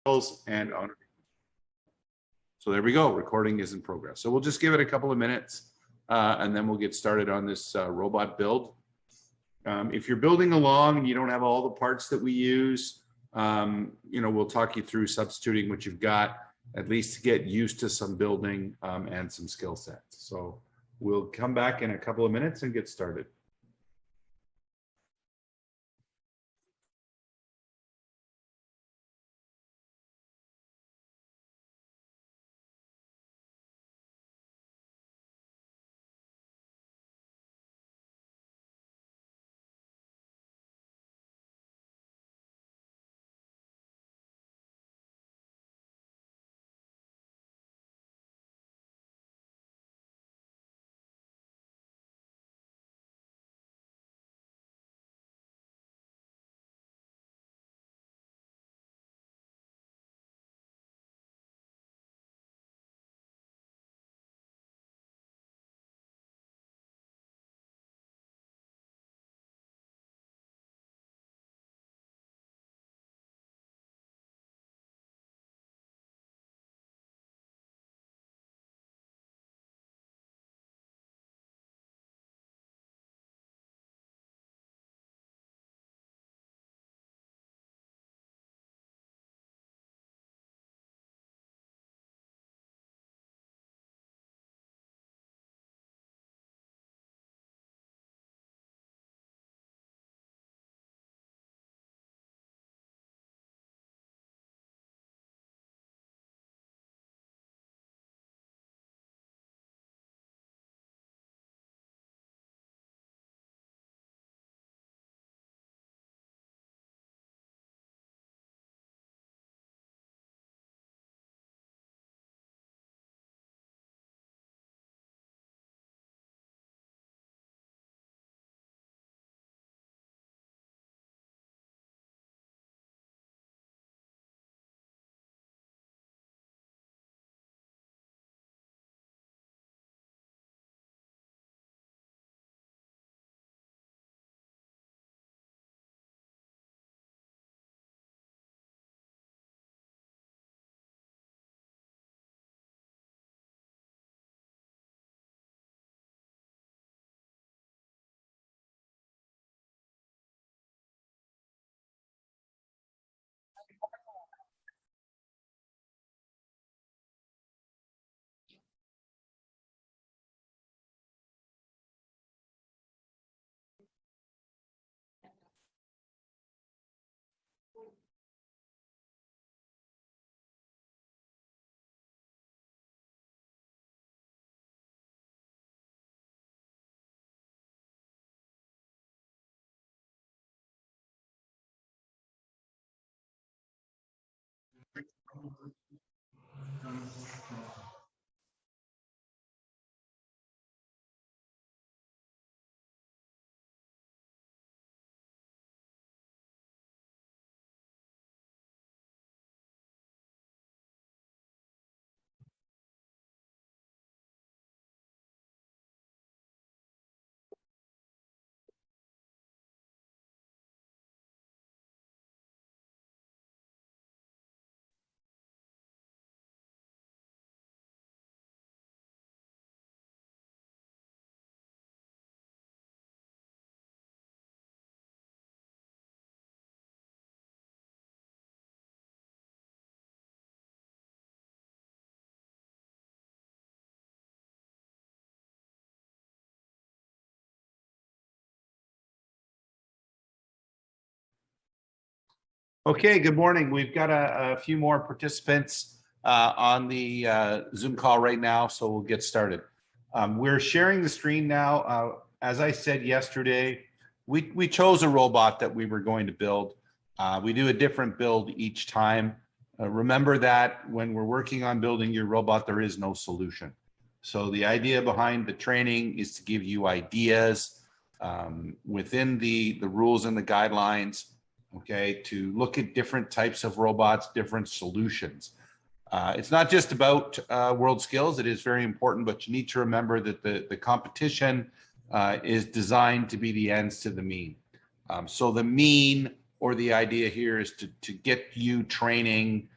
and on. So there we go, recording is in progress. So we'll just give it a couple of minutes and then we'll get started on this robot build. If you're building along and you don't have all the parts that we use, we'll talk you through substituting what you've got, at least to get used to some building and some skill sets. So we'll come back in a couple of minutes and get started. Okay, good morning. We've got a few more participants on the Zoom call right now, so we'll get started. We're sharing the screen now. As I said yesterday, we chose a robot that we were going to build. We do a different build each time. Remember that when we're working on building your robot, there is no solution. So the idea behind the training is to give you ideas within the rules and the guidelines, okay, to look at different types of robots, different solutions. It's not just about world skills. It is very important, but you need to remember that the competition is designed to be the ends to the mean. So the mean, or the idea here, is to get you training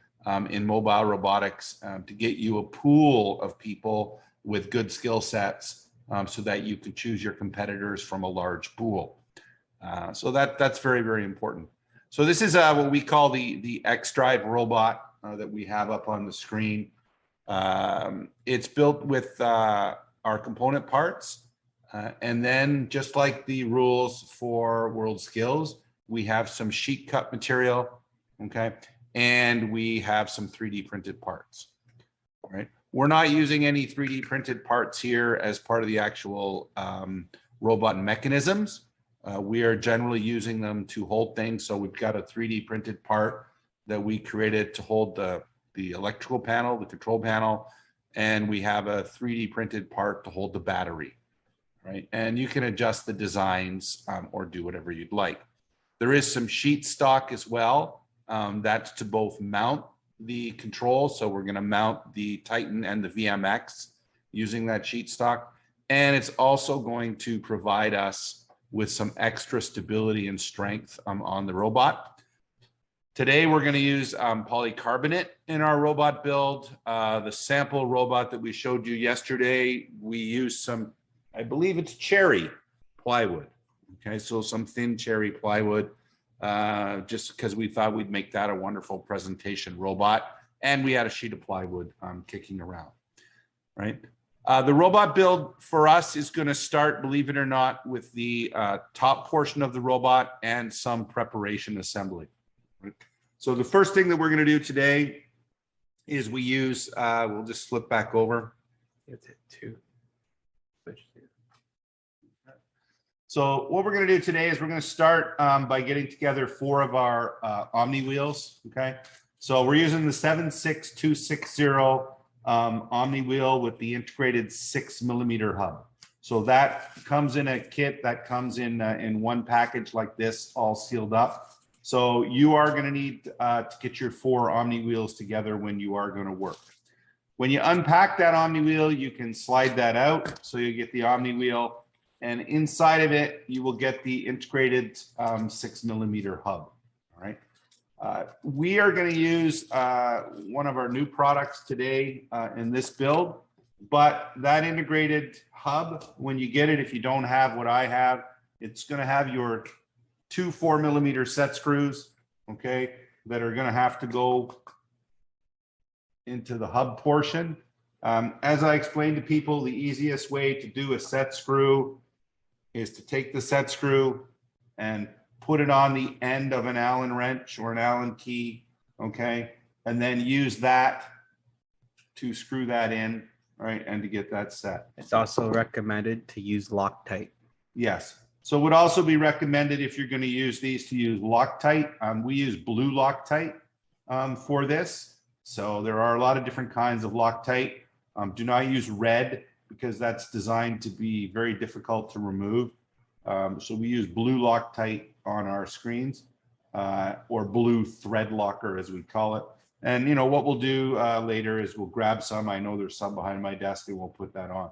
in mobile robotics to get you a pool of people with good skill sets so that you can choose your competitors from a large pool. So that's very, very important. So this is what we call the X-Drive robot that we have up on the screen. It's built with our component parts. And then just like the rules for World Skills, we have some sheet cut material, okay? And we have some 3D printed parts, right? We're not using any 3D printed parts here as part of the actual robot mechanisms. We are generally using them to hold things. So we've got a 3D printed part that we created to hold the electrical panel, the control panel, and we have a 3D printed part to hold the battery, right? And you can adjust the designs or do whatever you'd like. There is some sheet stock as well. That's to both mount the control. So we're going to mount the Titan and the VMX using that sheet stock. And it's also going to provide us with some extra stability and strength on the robot. Today, we're going to use polycarbonate in our robot build. The sample robot that we showed you yesterday, we used some, I believe it's cherry plywood. Okay, so some thin cherry plywood, just because we thought we'd make that a wonderful presentation robot. And we had a sheet of plywood kicking around, right? The robot build for us is going to start, believe it or not, with the top portion of the robot and some preparation assembly. Right? So the first thing that we're going to do today is we use, we'll just flip back over. It's hit 2. Switch to. So what we're going to do today is we're going to start by getting together 4 of our Omni wheels. Okay. So we're using the 76260 Omni wheel with the integrated 6mm hub. So that comes in a kit that comes in one package like this, all sealed up. So you are going to need to get your 4 Omni wheels together when you are going to work. When you unpack that Omni wheel, you can slide that out. So you get the Omni wheel, and inside of it, you will get the integrated 6mm hub. All right. We are going to use one of our new products today in this build, but that integrated hub, when you get it, if you don't have what I have, it's going to have your 2 4mm set screws, okay, that are going to have to go into the hub portion. As I explained to people, the easiest way to do a set screw is to take the set screw and put it on the end of an Allen wrench or an Allen key, okay, and then use that to screw that in, right, and to get that set. It's also recommended to use Loctite. Yes. So it would also be recommended if you're going to use these to use Loctite. We use blue Loctite for this. So there are a lot of different kinds of Loctite. Do not use red because that's designed to be very difficult to remove. So we use blue Loctite on our screens or blue thread locker as we call it. And you know what we'll do later is we'll grab some. I know there's some behind my desk and we'll put that on.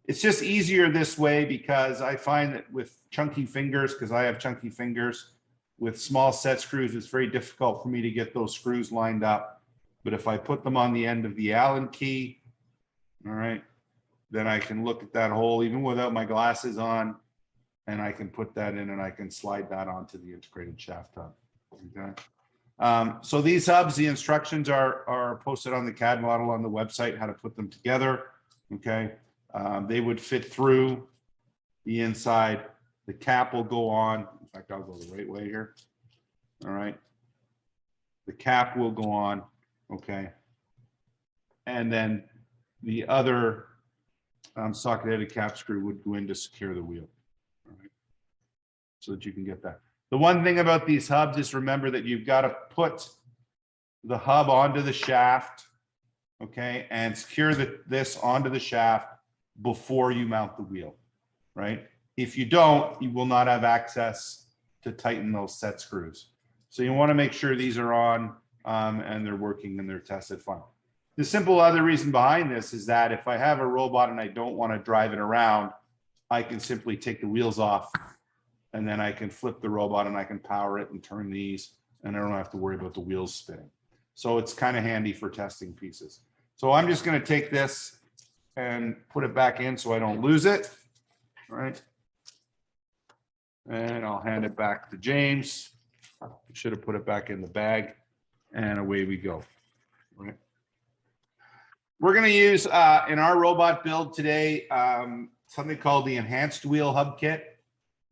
It's just easier this way because I find that with chunky fingers, because I have chunky fingers, with small set screws, it's very difficult for me to get those screws lined up. But if I put them on the end of the Allen key, all right, then I can look at that hole even without my glasses on, and I can put that in and I can slide that onto the integrated shaft hub. Okay. So these hubs, the instructions are posted on the CAD model on the website, how to put them together. Okay. They would fit through the inside. The cap will go on. In fact, I'll go the right way here. All right. The cap will go on. Okay. And then the other socket-headed cap screw would go in to secure the wheel. All right. So that you can get that. The one thing about these hubs is remember that you've got to put the hub onto the shaft, okay, and secure this onto the shaft before you mount the wheel, right? If you don't, you will not have access to tighten those set screws. So you want to make sure these are on and they're working and they're tested fine. The simple other reason behind this is that if I have a robot and I don't want to drive it around, I can simply take the wheels off and then I can flip the robot and I can power it and turn these and I don't have to worry about the wheels spinning. So it's kind of handy for testing pieces. So I'm just going to take this and put it back in so I don't lose it. All right. And I'll hand it back to James. Should have put it back in the bag, and away we go. All right. We're going to use in our robot build today something called the enhanced wheel hub kit.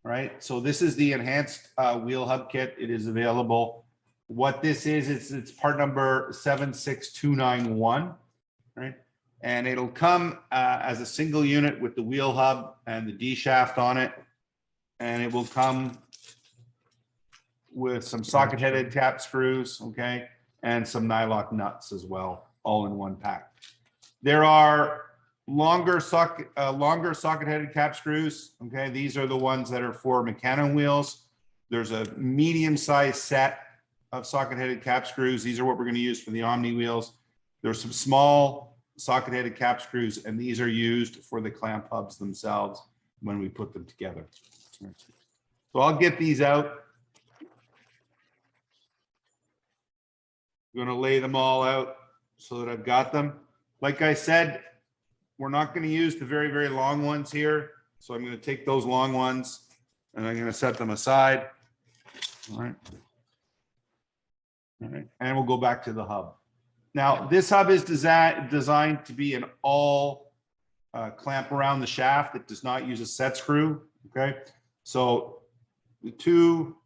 Right. So this is the enhanced wheel hub kit. It is available. What this is, it's part number 76291. Right. And it'll come as a single unit with the wheel hub and the D shaft on it. And it will come with some socket headed cap screws, okay, and some nylock nuts as well, all in one pack. There are longer socket headed cap screws, okay. These are the ones that are for mechano wheels. There's a medium sized set of socket headed cap screws. These are what we're going to use for the Omni wheels. There's some small socket headed cap screws, and these are used for the clamp hubs themselves when we put them together. So I'll get these out. I'm going to lay them all out so that I've got them. Like I said, we're not going to use the very, very long ones here. So I'm going to take those long ones and I'm going to set them aside. All right. All right. And we'll go back to the hub. Now, this hub is designed to be an all clamp around the shaft. It does not use a set screw. Okay. So the two,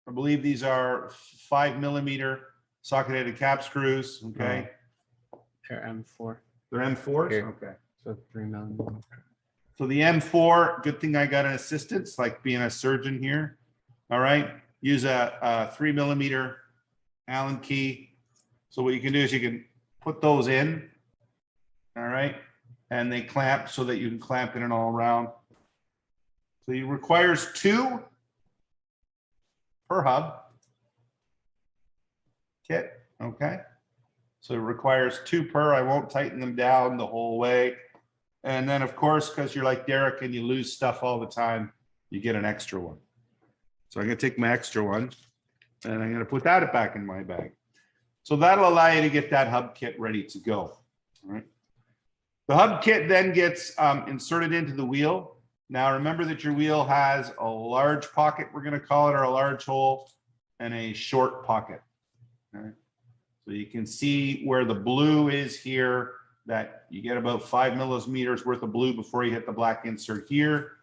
I believe these are 5mm socket headed cap screws. Okay. They're M4. They're M4s? Here. Okay. So 3mm. So the M4, good thing I got an assistant. It's like being a surgeon here. All right. Use a 3mm Allen key. So what you can do is you can put those in. All right. And they clamp so that you can clamp in and all around. So it requires 2 per hub kit. Okay. So it requires 2 per. I won't tighten them down the whole way. And then, of course, because you're like Derek and you lose stuff all the time, you get an extra one. So I'm going to take my extra one and I'm going to put that back in my bag. So that'll allow you to get that hub kit ready to go. All right. The hub kit then gets inserted into the wheel. Now, remember that your wheel has a large pocket, we're going to call it, or a large hole, and a short pocket. All right. So you can see where the blue is here, that you get about 5mm worth of blue before you hit the black insert here.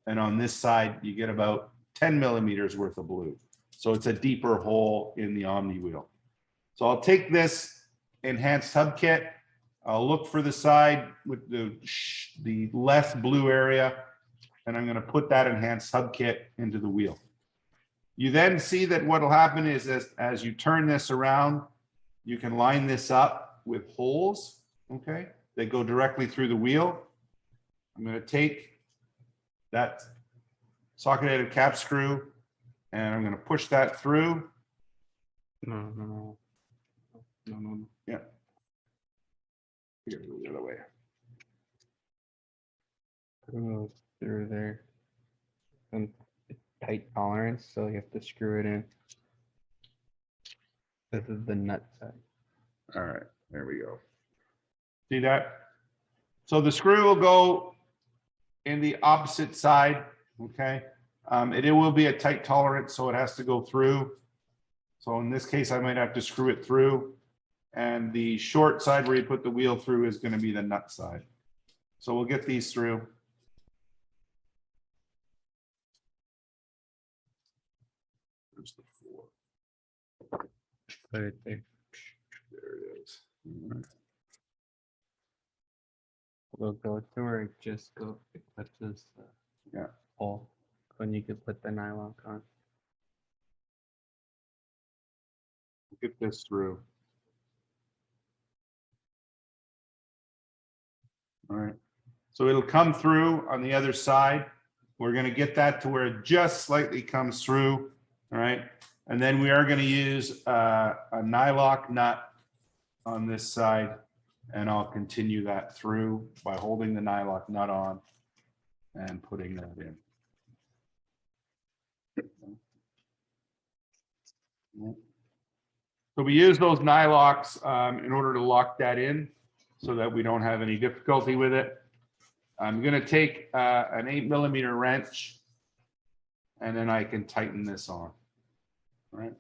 And on this side, you get about 10mm worth of blue. So it's a deeper hole in the Omni wheel. So I'll take this enhanced hub kit. I'll look for the side with the less blue area, and I'm going to put that enhanced hub kit into the wheel. You then see that what will happen is as you turn this around, you can line this up with holes, okay? They go directly through the wheel. I'm going to take that socket-headed cap screw and I'm going to push that through. No. Yeah. Here, go the other way. Goes through there. Some tight tolerance, so you have to screw it in. This is the nut side. All right, there we go. See that? So the screw will go in the opposite side, okay? It will be a tight tolerance, so it has to go through. So in this case, I might have to screw it through. And the short side where you put the wheel through is going to be the nut side. So we'll get these through. There's the 4. Put it there. There it is. All right. We'll go through or just go, it touches the Yeah. hole. When you can put the nylon on. Get this through. All right. So it'll come through on the other side. We're going to get that to where it just slightly comes through. All right. And then we are going to use a nylock nut on this side. And I'll continue that through by holding the nylock nut on and putting that in. So we use those nylocks in order to lock that in so that we don't have any difficulty with it. I'm going to take an 8mm wrench and then I can tighten this on. All right.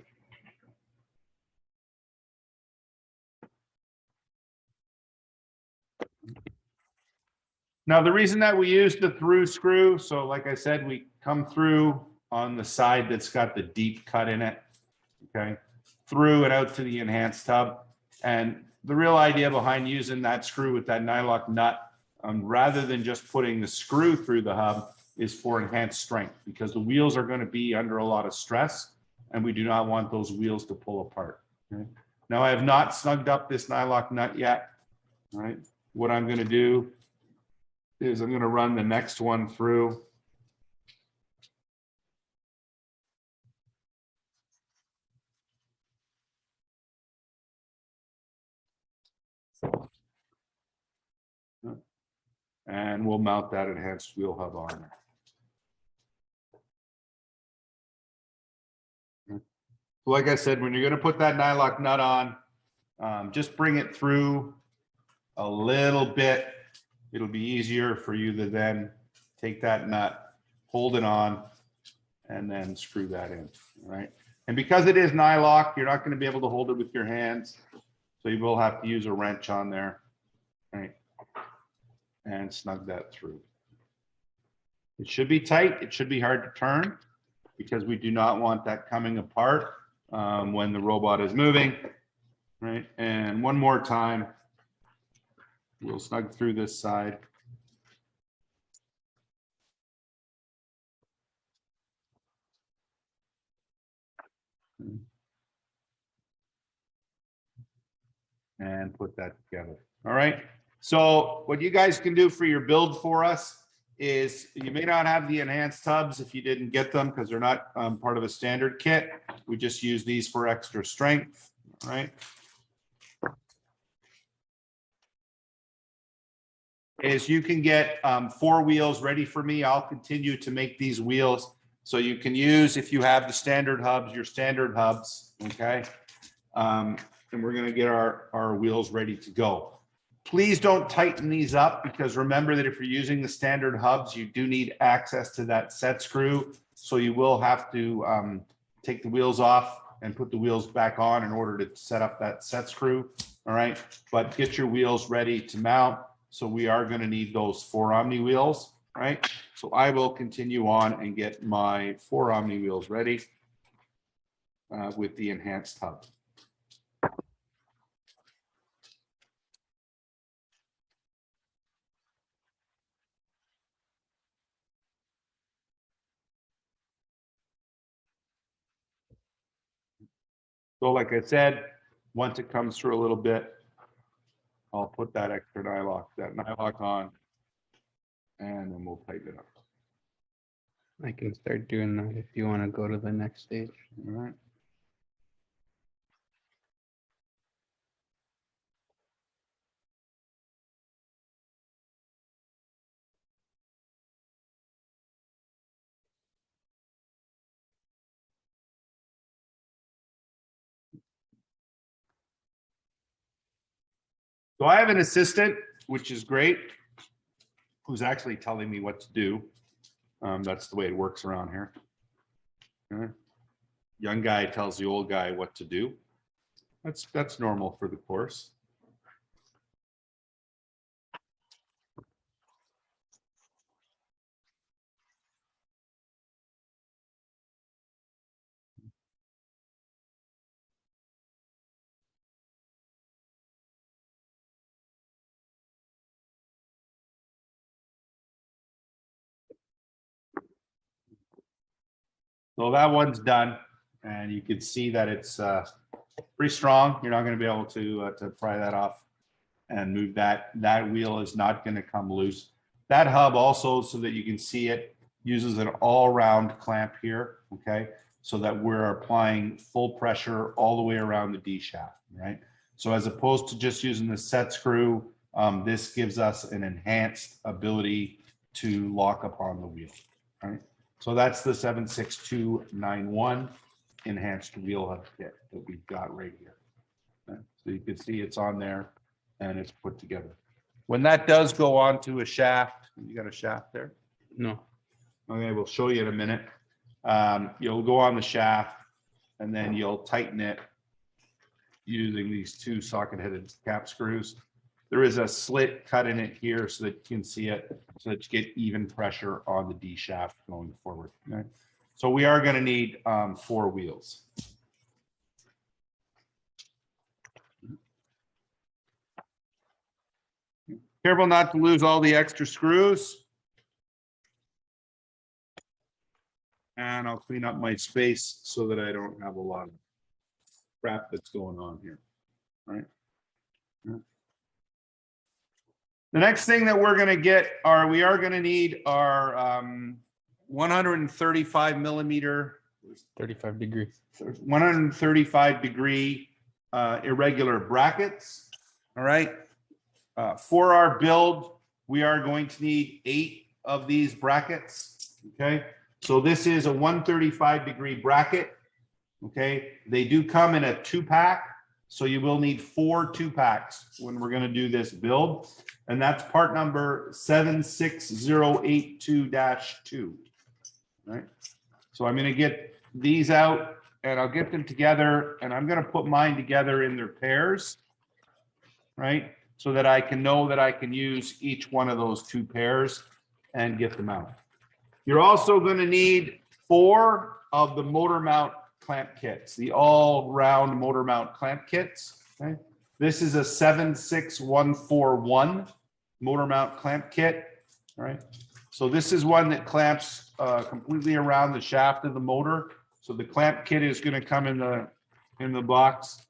Now, the reason that we use the through screw, so like I said, we come through on the side that's got the deep cut in it, okay, through and out to the enhanced hub. And the real idea behind using that screw with that nylock nut, rather than just putting the screw through the hub, is for enhanced strength, because the wheels are going to be under a lot of stress, and we do not want those wheels to pull apart. Okay? Now, I have not snugged up this nylock nut yet. All right. What I'm going to do is I'm going to run the next one through. And we'll mount that enhanced wheel hub on there. Like I said, when you're going to put that nylock nut on, just bring it through a little bit. It'll be easier for you to then take that nut, hold it on, and then screw that in, right? And because it is nylock, you're not going to be able to hold it with your hands. So you will have to use a wrench on there, right? And snug that through. It should be tight. It should be hard to turn because we do not want that coming apart when the robot is moving, right? And one more time, we'll snug through this side. And put that together. All right. So what you guys can do for your build for us is, you may not have the enhanced hubs if you didn't get them because they're not part of a standard kit. We just use these for extra strength. All right. Is you can get 4 wheels ready for me. I'll continue to make these wheels. So you can use, if you have the standard hubs, your standard hubs. Okay. And we're going to get our wheels ready to go. Please don't tighten these up, because remember that if you're using the standard hubs, you do need access to that set screw. So you will have to take the wheels off and put the wheels back on in order to set up that set screw. All right. But get your wheels ready to mount. So we are going to need those 4 Omni wheels. Right. So I will continue on and get my 4 Omni wheels ready with the enhanced hub. So like I said, once it comes through a little bit, I'll put that extra nylock on, and then we'll tighten it up. I can start doing that if you want to go to the next stage. All right. So I have an assistant, which is great, who's actually telling me what to do. That's the way it works around here. Young guy tells the old guy what to do. That's normal for the course. So that one's done, and you can see that it's pretty strong. You're not going to be able to pry that off and move that. That wheel is not going to come loose. That hub also, so that you can see it, uses an all-round clamp here, okay? So that we're applying full pressure all the way around the D shaft, right? So as opposed to just using the set screw, this gives us an enhanced ability to lock upon the wheel, right? So that's the 76291 enhanced wheel hub kit that we've got right here. can see it's on there and it's put together. When that does go onto a shaft, you got a shaft there? No. Okay, we'll show you in a minute. You'll go on the shaft and then you'll tighten it using these two socket-headed cap screws. There is a slit cut in it here so that you can see it, so that you get even pressure on the D shaft going forward. Okay? So we are going to need 4 wheels. Careful not to lose all the extra screws. And I'll clean up my space so that I don't have a lot of crap that's going on here. All right. The next thing that we're going to get are, we are going to need our 135 millimeter, 35 degree. 135 degree irregular brackets. All right. For our build, we are going to need 8 of these brackets. Okay. So this is a 135 degree bracket. Okay. They do come in a 2-pack. So you will need 4 2-packs when we're going to do this build. And that's part number 76082-2. Right. So I'm going to get these out and I'll get them together, and I'm going to put mine together in their pairs. Right. So that I can know that I can use each one of those 2 pairs and get them out. You're also going to need 4 of the motor mount clamp kits, the all-round motor mount clamp kits. Okay. This is a 76141 motor mount clamp kit. All right. So this is one that clamps completely around the shaft of the motor. So the clamp kit is going to come in the box.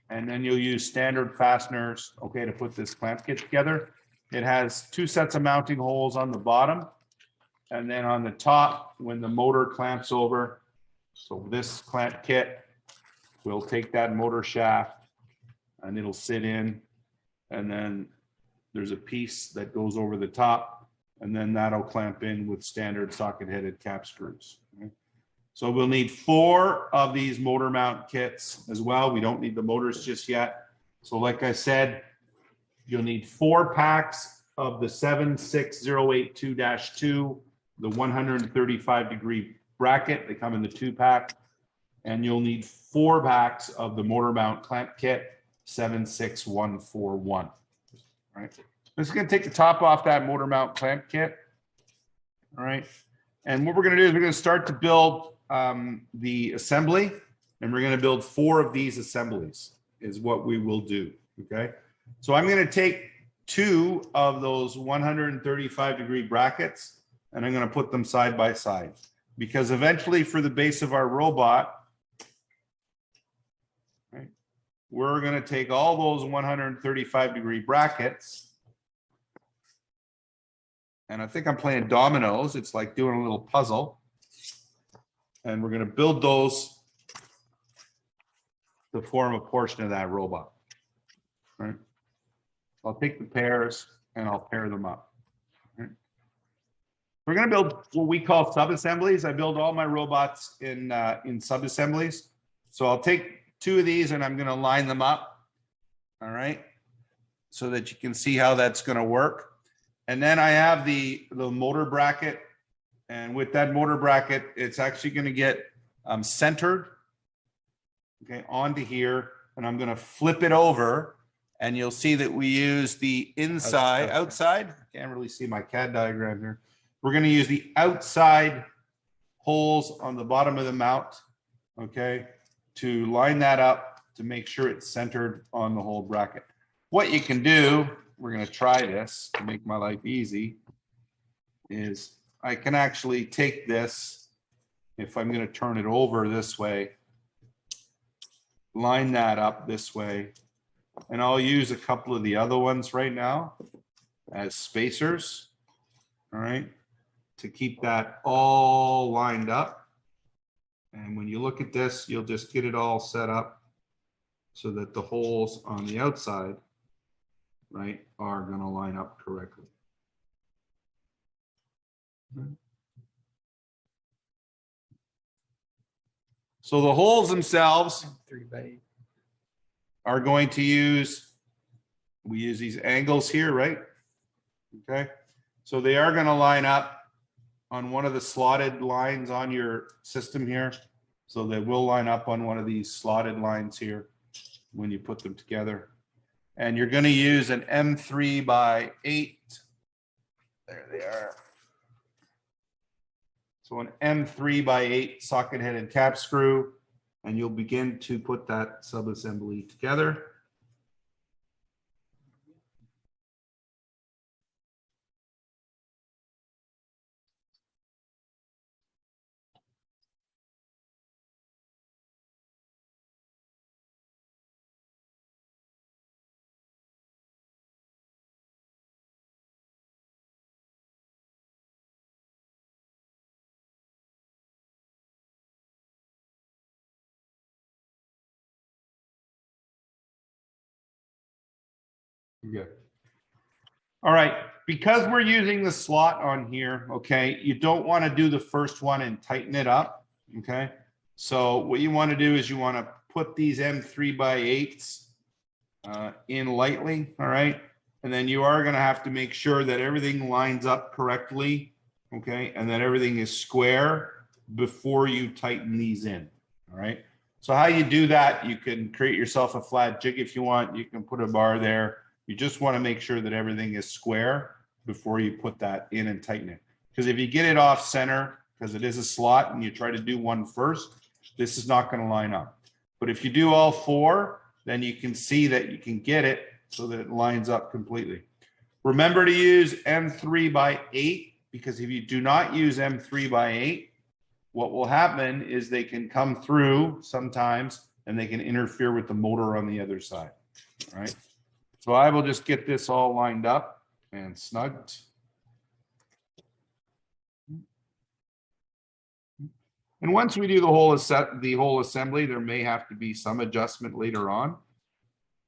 And then you'll use standard fasteners, okay, to put this clamp kit together. It has 2 sets of mounting holes on the bottom. And then on the top, when the motor clamps over, so this clamp kit will take that motor shaft and it'll sit in. And then there's a piece that goes over the top, and then that'll clamp in with standard socket-headed cap screws. Okay? So we'll need 4 of these motor mount kits as well. We don't need the motors just yet. So like I said, you'll need 4 packs of the 76082-2, the 135 degree bracket. They come in the 2-pack. And you'll need 4 packs of the motor mount clamp kit, 76141. All right. This is going to take the top off that motor mount clamp kit. All right. And what we're going to do is we're going to start to build the assembly, and we're going to build 4 of these assemblies is what we will do. Okay. So I'm going to take 2 of those 135 degree brackets, and I'm going to put them side by side, because eventually for the base of our robot, right, we're going to take all those 135 degree brackets. And I think I'm playing dominoes. It's like doing a little puzzle. And we're going to build those to form a portion of that robot. Right? I'll take the pairs and I'll pair them up. Right? We're going to build what we call sub-assemblies. I build all my robots in sub-assemblies. So I'll take 2 of these and I'm going to line them up. All right. So that you can see how that's going to work. And then I have the motor bracket. And with that motor bracket, it's actually going to get centered, okay, onto here. And I'm going to flip it over. And you'll see that we use the outside. I can't really see my CAD diagram here. We're going to use the outside holes on the bottom of the mount, okay, to line that up to make sure it's centered on the whole bracket. What you can do, we're going to try this to make my life easy, is I can actually take this, if I'm going to turn it over this way, line that up this way, and I'll use a couple of the other ones right now as spacers, all right, to keep that all lined up. And when you look at this, you'll just get it all set up so that the holes on the outside, right, are going to line up correctly. So the holes themselves 3 by 8. are going to use, we use these angles here, right? Okay, so they are going to line up on one of the slotted lines on your system here. So they will line up on one of these slotted lines here when you put them together. And you're going to use an M3 by 8. There they are. So an M3 by 8 socket head and cap screw, and you'll begin to put that sub-assembly together. Good. All right, because we're using the slot on here, okay, you don't want to do the first one and tighten it up, okay? So what you want to do is you want to put these M3 by 8s in lightly, all right? And then you are going to have to make sure that everything lines up correctly, okay? And that everything is square before you tighten these in, all right? So how you do that, you can create yourself a flat jig if you want. You can put a bar there. You just want to make sure that everything is square before you put that in and tighten it. Because if you get it off center, because it is a slot, and you try to do one first, this is not going to line up. But if you do all 4, then you can see that you can get it so that it lines up completely. Remember to use M3 by 8, because if you do not use M3 by 8, what will happen is they can come through sometimes and they can interfere with the motor on the other side, all right? So I will just get this all lined up and snugged. And once we do the whole assembly, there may have to be some adjustment later on,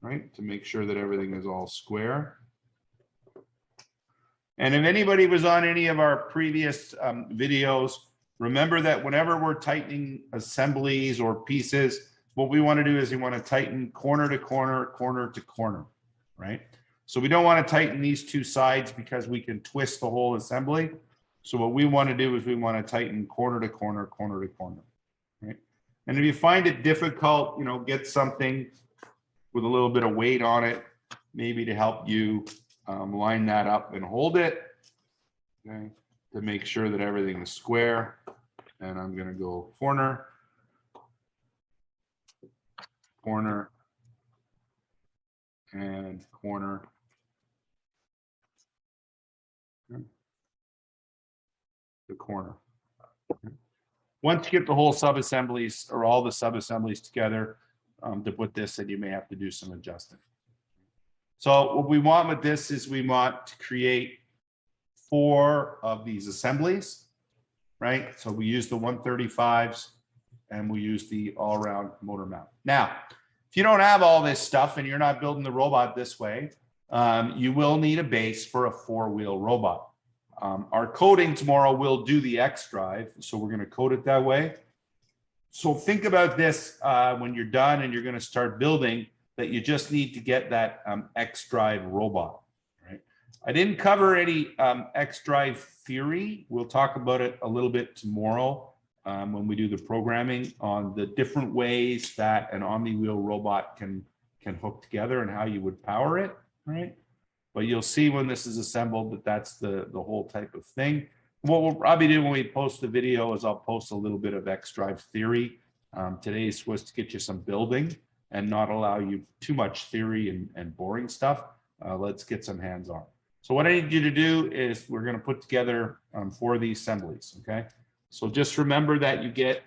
right? To make sure that everything is all square. And if anybody was on any of our previous videos, remember that whenever we're tightening assemblies or pieces, what we want to do is we want to tighten corner to corner, corner to corner. Right? So we don't want to tighten these 2 sides because we can twist the whole assembly. So what we want to do is we want to tighten corner to corner, corner to corner. Right? And if you find it difficult, you know, get something with a little bit of weight on it, maybe to help you line that up and hold it, okay, to make sure that everything is square. And I'm going to go corner, corner, and corner. The corner. Once you get the whole sub-assemblies or all the sub-assemblies together to put this, then you may have to do some adjusting. So what we want with this is we want to create 4 of these assemblies, right? So we use the 135s and we use the all-around motor mount. Now, if you don't have all this stuff and you're not building the robot this way, you will need a base for a 4-wheel robot. Our coding tomorrow will do the X drive, so we're going to code it that way. So think about this when you're done and you're going to start building, that you just need to get that X drive robot. Right? I didn't cover any X drive theory. We'll talk about it a little bit tomorrow. When we do the programming on the different ways that an Omni wheel robot can hook together and how you would power it, right? But you'll see when this is assembled that that's the whole type of thing. What we'll probably do when we post the video is I'll post a little bit of X drive theory. Today's was to get you some building and not allow you too much theory and boring stuff. Let's get some hands-on. So what I need you to do is we're going to put together 4 of these assemblies, okay? So just remember that you get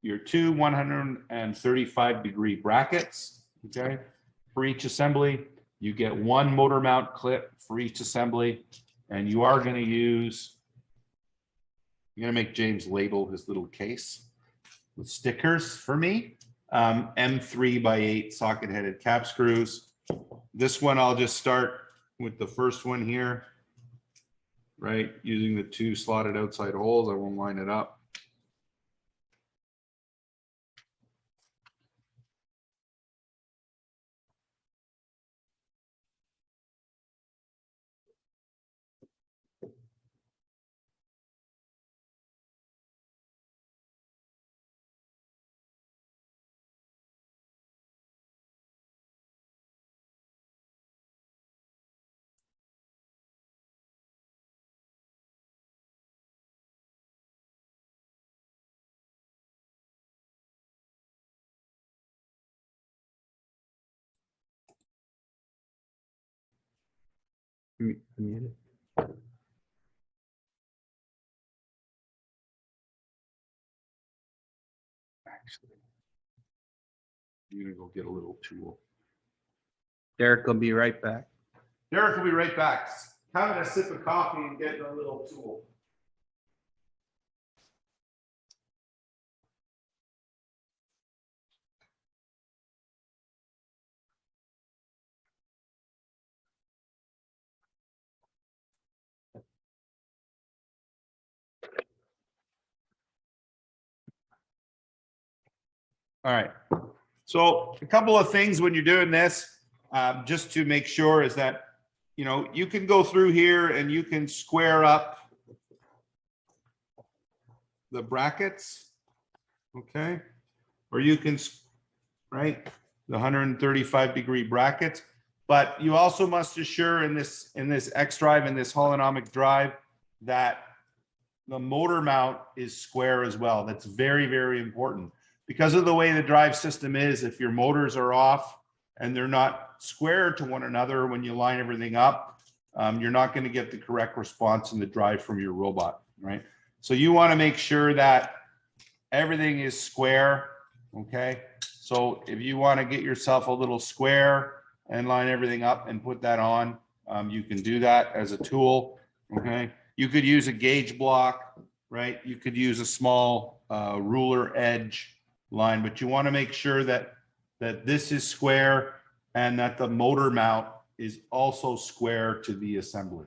your 2 135-degree brackets, okay, for each assembly. You get 1 motor mount clip for each assembly, and you are going to use, you're going to make James label his little case with stickers for me. M3 by 8 socket-headed cap screws. This one I'll just start with the first one here. Right, using the 2 slotted outside holes. I won't line it up. Muted. Actually, I'm gonna go get a little tool. Derek will be right back. Derek will be right back. Having a sip of coffee and getting a little tool. All right. So a couple of things when you're doing this, just to make sure is that, you know, you can go through here and you can square up the brackets, okay? Or you can, right, the 135-degree brackets. But you also must assure in this X drive, in this holonomic drive, that the motor mount is square as well. That's very, very important. Because of the way the drive system is, if your motors are off and they're not square to one another when you line everything up, you're not going to get the correct response in the drive from your robot, right? So you want to make sure that everything is square, okay? So if you want to get yourself a little square and line everything up and put that on, you can do that as a tool, okay? You could use a gauge block, right? You could use a small ruler edge line, but you want to make sure that this is square and that the motor mount is also square to the assembly.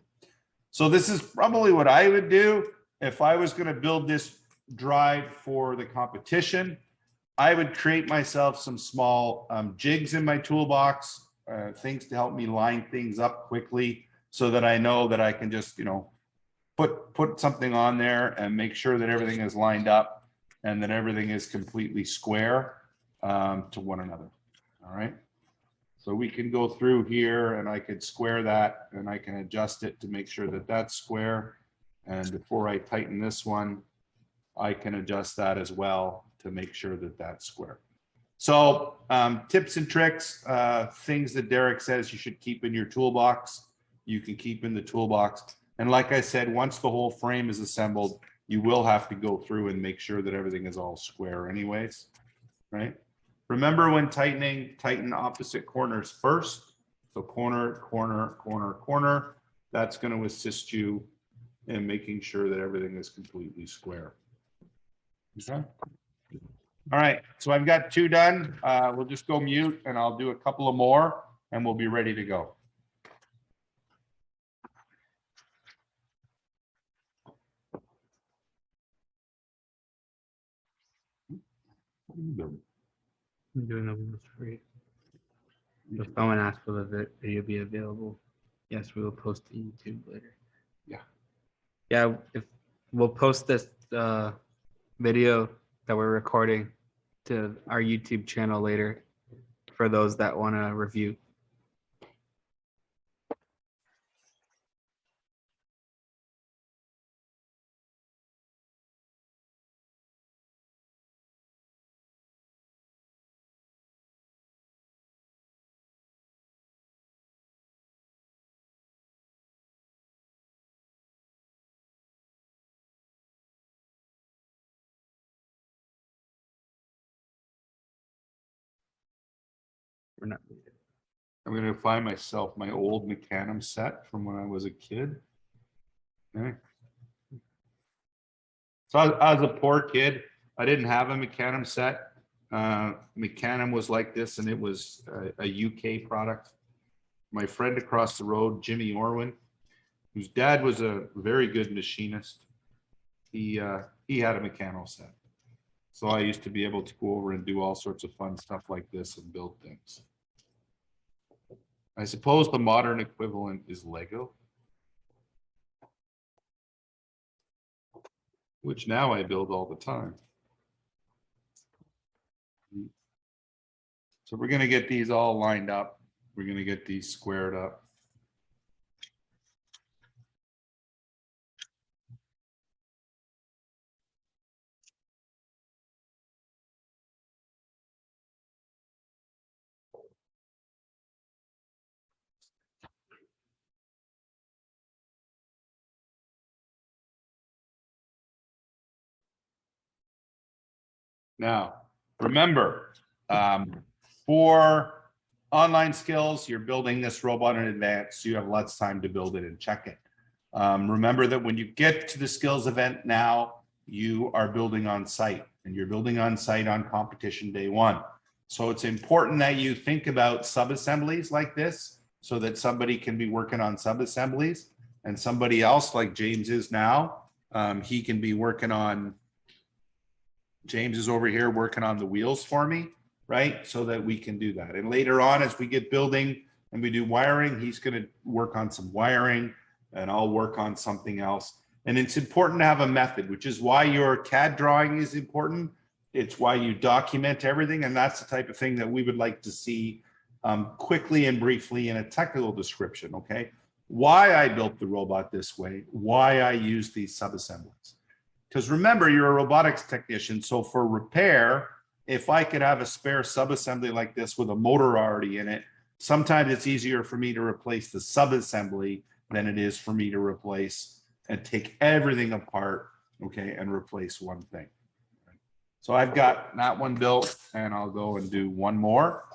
So this is probably what I would do if I was going to build this drive for the competition. I would create myself some small jigs in my toolbox, things to help me line things up quickly so that I know that I can just, you know, put something on there and make sure that everything is lined up and that everything is completely square to one another. All right. So we can go through here and I could square that and I can adjust it to make sure that that's square. And before I tighten this one, I can adjust that as well to make sure that that's square. So tips and tricks, things that Derek says you should keep in your toolbox, you can keep in the toolbox. And like I said, once the whole frame is assembled, you will have to go through and make sure that everything is all square anyways, right? Remember when tightening, tighten opposite corners first. So corner, corner, corner, corner. That's going to assist you in making sure that everything is completely square. Okay. All right, so I've got 2 done. We'll just go mute and I'll do a couple of more and we'll be ready to go. I'm doing the free. If someone asks for the video be available, yes, we will post to YouTube later. Yeah. Yeah, if we'll post this video that we're recording to our YouTube channel later for those that want to review. We're not. I'm going to find myself my old Mecanum set from when I was a kid. Okay. So I was a poor kid. I didn't have a Mecanum set. Mecanum was like this, and it was a UK product. My friend across the road, Jimmy Orwin, whose dad was a very good machinist, he had a Mecanum set. So I used to be able to go over and do all sorts of fun stuff like this and build things. I suppose the modern equivalent is Lego, which now I build all the time. So we're going to get these all lined up. We're going to get these squared up. Now, remember, for online skills, you're building this robot in advance, so you have lots of time to build it and check it. Remember that when you get to the skills event now, you are building on site, and you're building on site on competition day one. So it's important that you think about sub-assemblies like this so that somebody can be working on sub-assemblies, and somebody else like James is now, he can be working on, James is over here working on the wheels for me, right? So that we can do that. And later on, as we get building and we do wiring, he's going to work on some wiring and I'll work on something else. And it's important to have a method, which is why your CAD drawing is important. It's why you document everything. And that's the type of thing that we would like to see quickly and briefly in a technical description, okay? Why I built the robot this way, why I use these sub-assemblies. Because remember, you're a robotics technician, so for repair, if I could have a spare sub-assembly like this with a motor already in it, sometimes it's easier for me to replace the sub-assembly than it is for me to replace and take everything apart, okay, and replace one thing. So I've got that one built, and I'll go and do one more.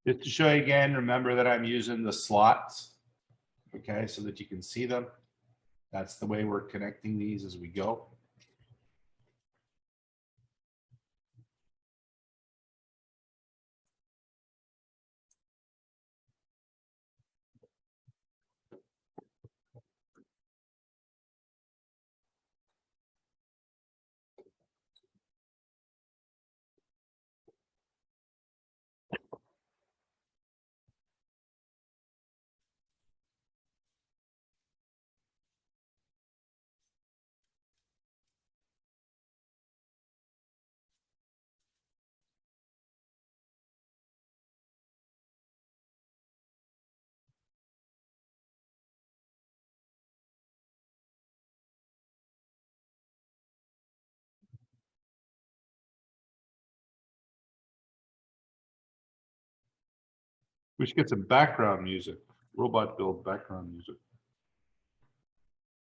Just to show you again, remember that I'm using the slots, okay, so that you can see them. That's the way we're connecting these as we go. We should get some background music, robot build background music.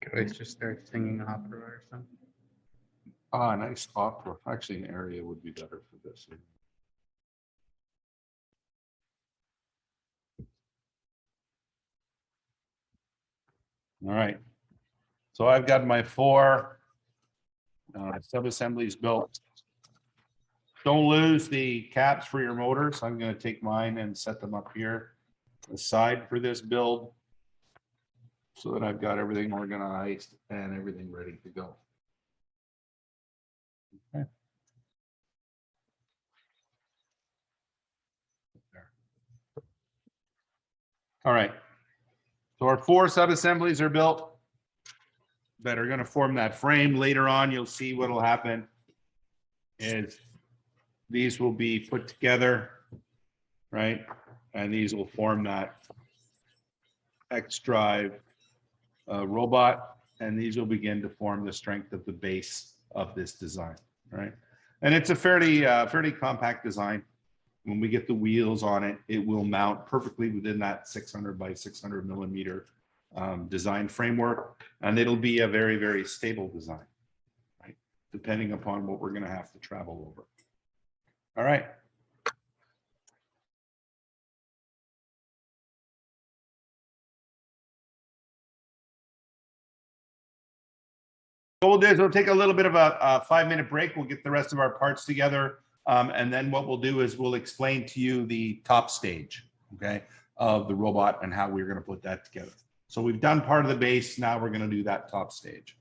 Could I just start singing opera or something? Ah, nice opera. Actually, an area would be better for this. All right. So I've got my four sub-assemblies built. Don't lose the caps for your motors. I'm going to take mine and set them up here aside for this build so that I've got everything organized and everything ready to go. Okay. There. All right. So our four sub-assemblies are built that are going to form that frame. Later on, you'll see what will happen is these will be put together, right? And these will form that X drive robot, and these will begin to form the strength of the base of this design, right? And it's a fairly compact design. When we get the wheels on it, it will mount perfectly within that 600 by 600 millimeter design framework, and it'll be a very, very stable design, right? Depending upon what we're going to have to travel over. All right. What we'll do is we'll take a little bit of a 5-minute break. We'll get the rest of our parts together. And then what we'll do is we'll explain to you the top stage, okay, of the robot and how we're going to put that together. So we've done part of the base. Now we're going to do that top stage.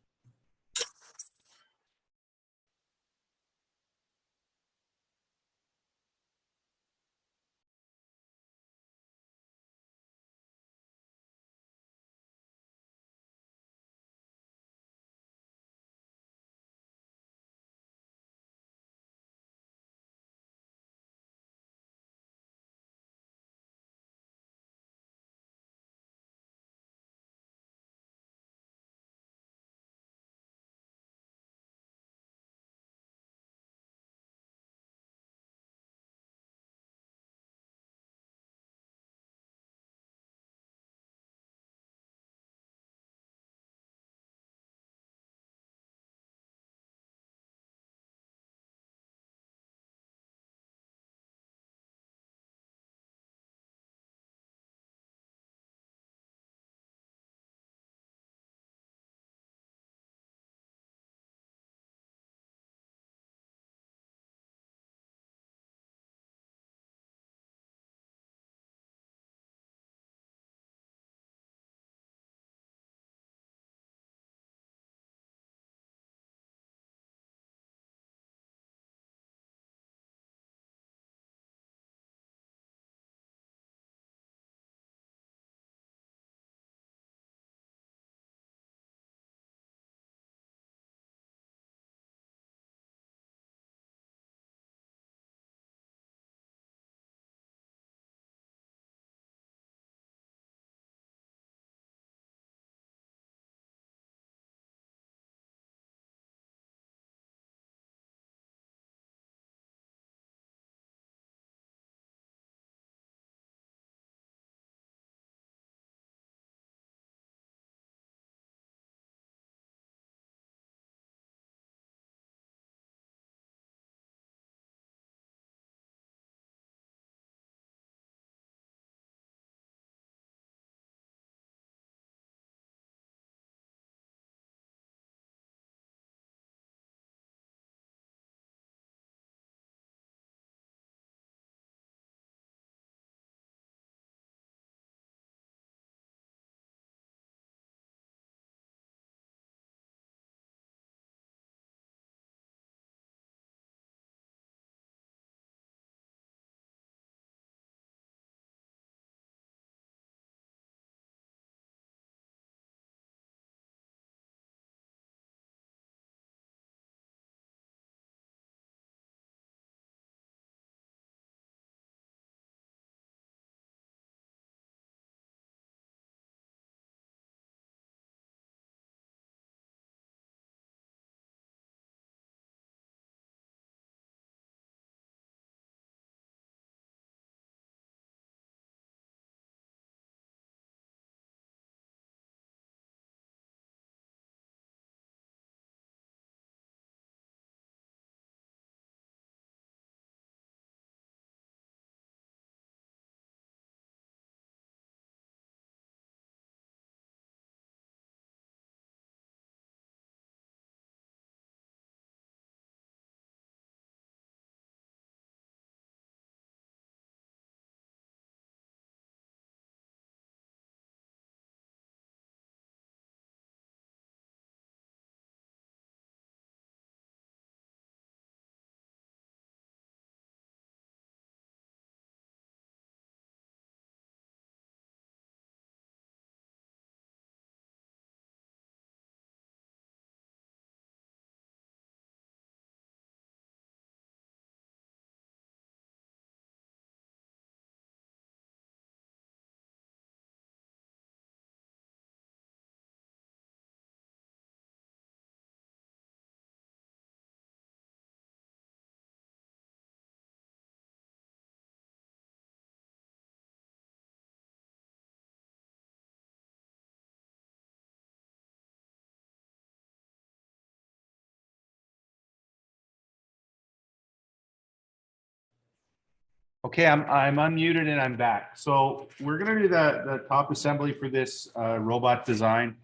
Okay, I'm unmuted and I'm back. So we're gonna do the top assembly for this robot design,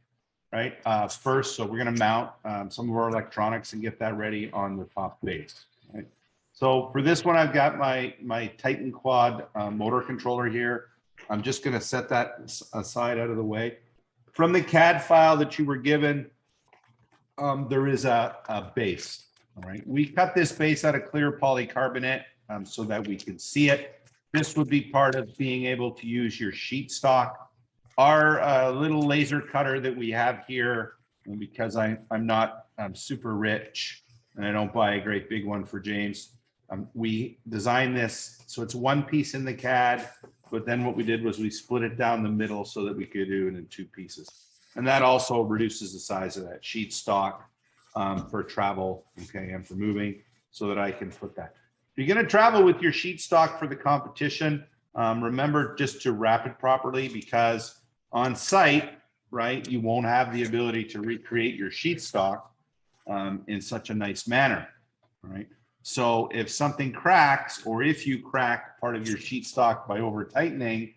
right? First, so we're gonna mount some of our electronics and get that ready on the top base. Right? So for this one, I've got my Titan Quad motor controller here. I'm just gonna set that aside out of the way. From the CAD file that you were given, there is a base. All right, we cut this base out of clear polycarbonate so that we can see it. This would be part of being able to use your sheet stock. Our little laser cutter that we have here, and because I'm super rich and I don't buy a great big one for James, we designed this so it's one piece in the CAD, but then what we did was we split it down the middle so that we could do it in two pieces. And that also reduces the size of that sheet stock for travel, okay, and for moving, so that I can put that. If you're going to travel with your sheet stock for the competition, remember just to wrap it properly, because on site, right, you won't have the ability to recreate your sheet stock in such a nice manner, right? So if something cracks, or if you crack part of your sheet stock by over tightening,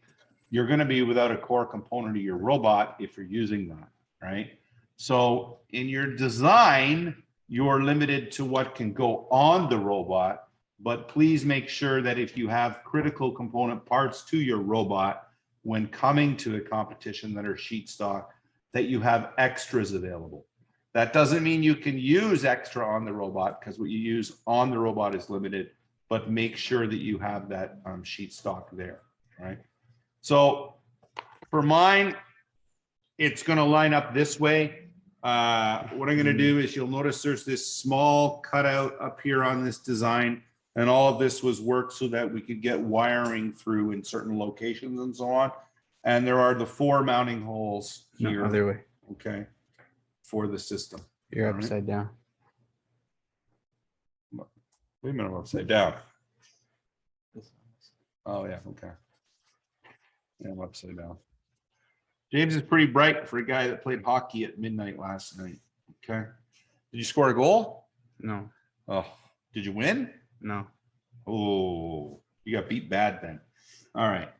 you're going to be without a core component of your robot if you're using that, right? So in your design, you're limited to what can go on the robot, but please make sure that if you have critical component parts to your robot when coming to a competition that are sheet stock, that you have extras available. That doesn't mean you can use extra on the robot, because what you use on the robot is limited, but make sure that you have that sheet stock there, right? So for mine, it's going to line up this way. What I'm going to do is, you'll notice there's this small cutout up here on this design, and all of this was worked so that we could get wiring through in certain locations and so on. And there are the 4 mounting holes here. No, other way. Okay, for the system. You're All right. upside down. Wait a minute, I'm upside down. Oh yeah, okay. Yeah, I'm upside down. James is pretty bright for a guy that played hockey at midnight last night. Okay. Did you score a goal? No, Oh, did you win? no. Oh, you got beat bad then. All right.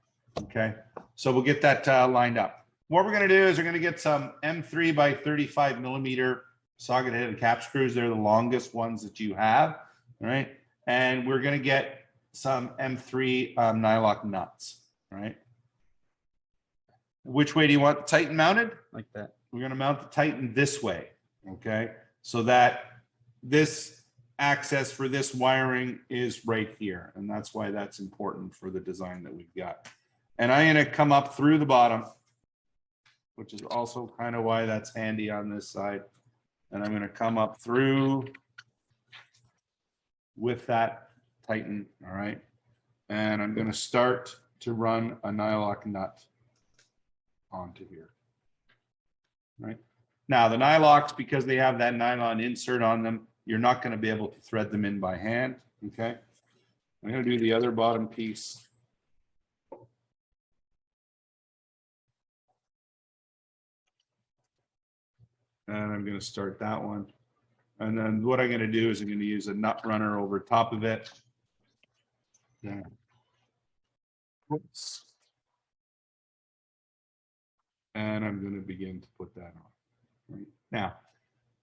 Okay. So we'll get that lined up. What we're going to do is we're going to get some M3 by 35 millimeter socket headed cap screws. They're the longest ones that you have. All right. And we're going to get some M3 nylock nuts. All right. Which way do you want the Titan mounted? Like that. We're going to mount the Titan this way. Okay. So that this access for this wiring is right here. And that's why that's important for the design that we've got. And I'm going to come up through the bottom, which is also kind of why that's handy on this side. And I'm going to come up through with that Titan. All right. And I'm going to start to run a nylock nut onto here. Right. Now the nylocks, because they have that nylon insert on them, you're not going to be able to thread them in by hand. Okay. I'm going to do the other bottom piece. And I'm going to start that one. And then what I'm going to do is I'm going to use a nut runner over top of it. Yeah. Oops. And I'm going to begin to put that on. Right. Now,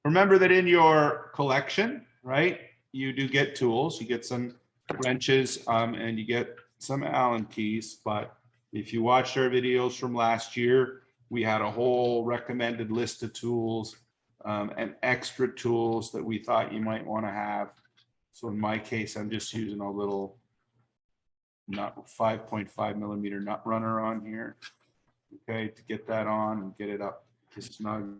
remember that in your collection, right, you do get tools. You get some wrenches and you get some Allen keys. But if you watched our videos from last year, we had a whole recommended list of tools and extra tools that we thought you might want to have. So in my case, I'm just using a little nut 5.5 millimeter nut runner on here. Okay, to get that on and get it up to snug.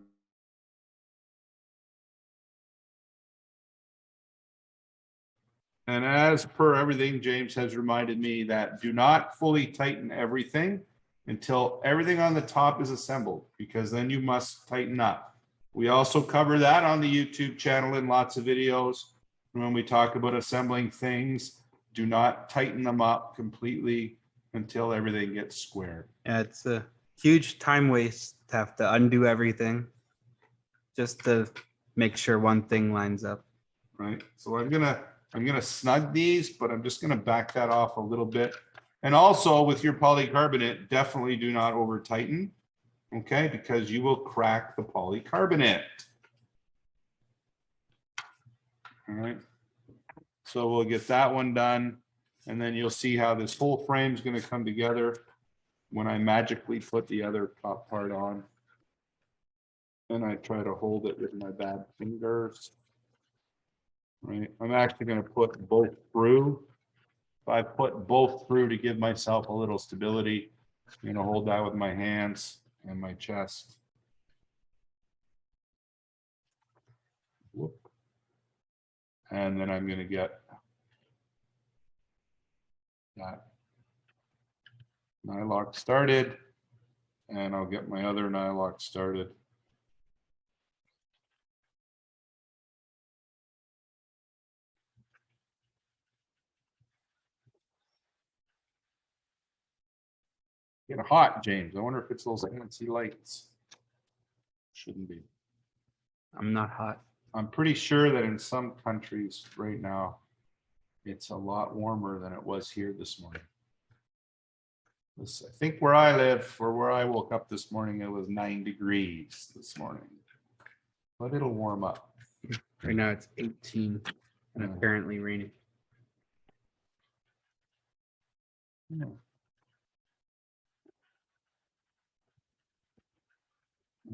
And as per everything, James has reminded me that do not fully tighten everything until everything on the top is assembled, because then you must tighten up. We also cover that on the YouTube channel in lots of videos. When we talk about assembling things, do not tighten them up completely until everything gets squared. Yeah, it's a huge time waste to have to undo everything just to make sure one thing lines up. Right. So I'm gonna I'm going to snug these, but I'm just going to back that off a little bit. And also with your polycarbonate, definitely do not over tighten, okay, because you will crack the polycarbonate. All right, so we'll get that one done, and then you'll see how this whole frame is going to come together when I magically put the other top part on. And I try to hold it with my bad fingers. Right, I'm actually going to put both through. If I put both through to give myself a little stability, I'm going to hold that with my hands and my chest. Whoop. And then I'm going to get that nylock started, and I'll get my other nylock started. Getting hot, James. I wonder if it's those fancy lights. Shouldn't be. I'm not hot. I'm pretty sure that in some countries right now, it's a lot warmer than it was here this morning. I think where I live, or where I woke up this morning, it was 9 degrees this morning. But it'll warm up. Right now it's 18 and Yeah. apparently raining. Yeah.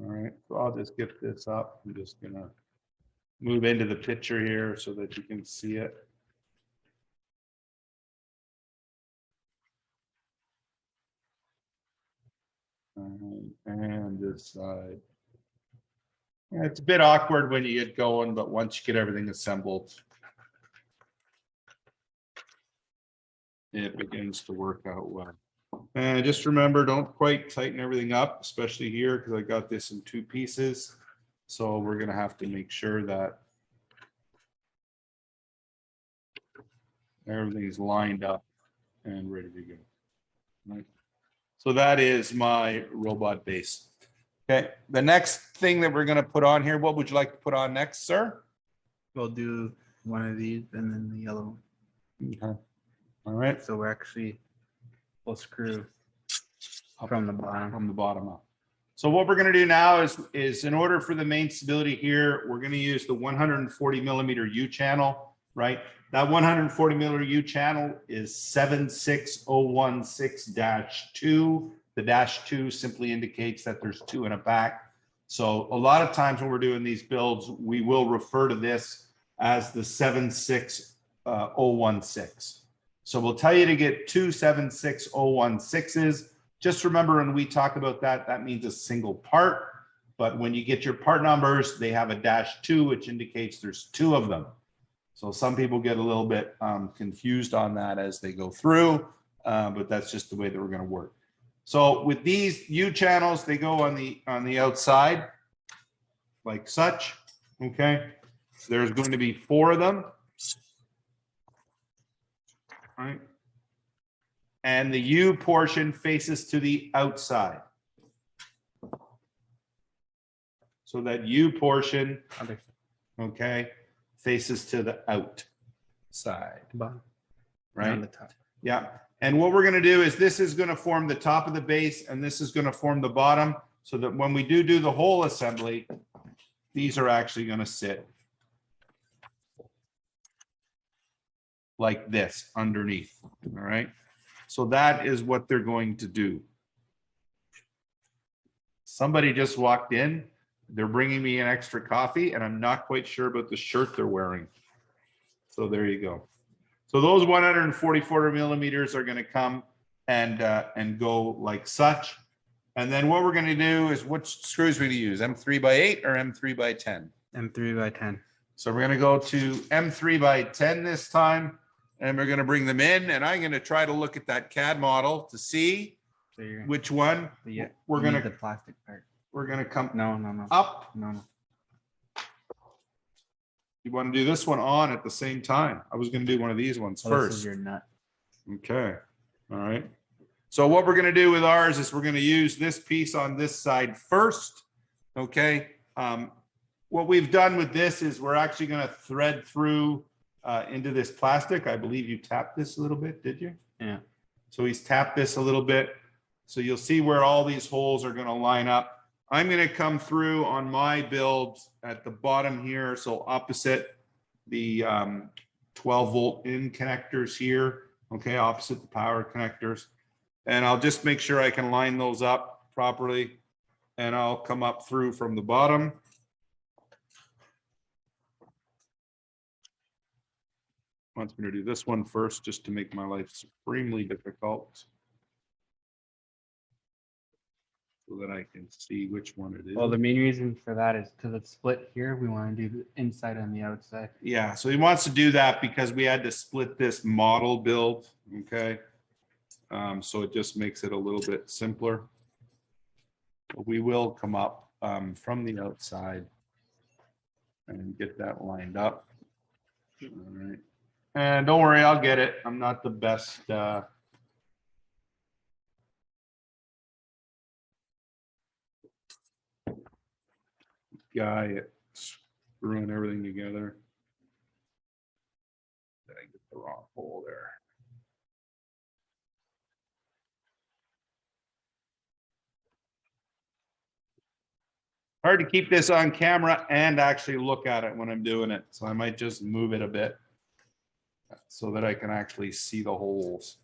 All right, so I'll just get this up. I'm just gonna move into the picture here so that you can see it. And this side. Yeah, it's a bit awkward when you get going, but once you get everything assembled, it begins to work out well. And just remember, don't quite tighten everything up, especially here, because I got this in 2 pieces. So we're going to have to make sure that everything's lined up and ready to go. Right. So that is my robot base. Okay, the next thing that we're going to put on here, what would you like to put on next, sir? We'll do one of these and then the yellow one. Okay. All right. So we'll screw from the bottom. Up. So what we're going to do now is in order for the main stability here, we're going to use the 140 millimeter U channel, right? That 140 millimeter U channel is 76016-2. The -2 simply indicates that there's 2 in a back. So a lot of times when we're doing these builds, we will refer to this as the 76016. So we'll tell you to get 2 76016s. Just remember when we talk about that, that means a single part. But when you get your part numbers, they have a -2, which indicates there's 2 of them. So some people get a little bit confused on that as they go through, but that's just the way that we're going to work. So with these U channels, they go on the outside like such. Okay, so there's going to be 4 of them. All right. And the U portion faces to the outside. So that U portion, okay, faces to the outside. Bottom. Right? On the top. Yeah. And what we're going to do is this is going to form the top of the base and this is going to form the bottom, so that when we do the whole assembly, these are actually going to sit like this underneath. All right. So that is what they're going to do. Somebody just walked in. They're bringing me an extra coffee, and I'm not quite sure about the shirt they're wearing. So there you go. So those 144 millimeters are going to come and go like such. And then what we're going to do is, what screws we're going to use, M3x8 or M3x10? M3x10. So we're going to go to M3x10 this time, and we're going to bring them in, and I'm going to try to look at that CAD model to see which one we're going to, the plastic part. We're going to come No. up. No. You want to do this one on at the same time. I was going to do one of these ones first. This is your nut. Okay. All right. So what we're going to do with ours is we're going to use this piece on this side first. Okay. What we've done with this is we're actually going to thread through into this plastic. I believe you tapped this a little bit, did you? Yeah. So he's tapped this a little bit. So you'll see where all these holes are going to line up. I'm going to come through on my build at the bottom here. So opposite the 12 volt in connectors here. Okay, opposite the power connectors. And I'll just make sure I can line those up properly. And I'll come up through from the bottom. Wants me to do this one first just to make my life supremely difficult. So that I can see which one it is. Well, the main reason for that is because it's split here. We want to do the inside and the outside. Yeah, so he wants to do that because we had to split this model build, okay? So it just makes it a little bit simpler. But we will come up from the outside and get that lined up. All right. And don't worry, I'll get it. I'm not the best guy at screwing everything together. Did I get the wrong hole there? Hard to keep this on camera and actually look at it when I'm doing it. So I might just move it a bit so that I can actually see the holes.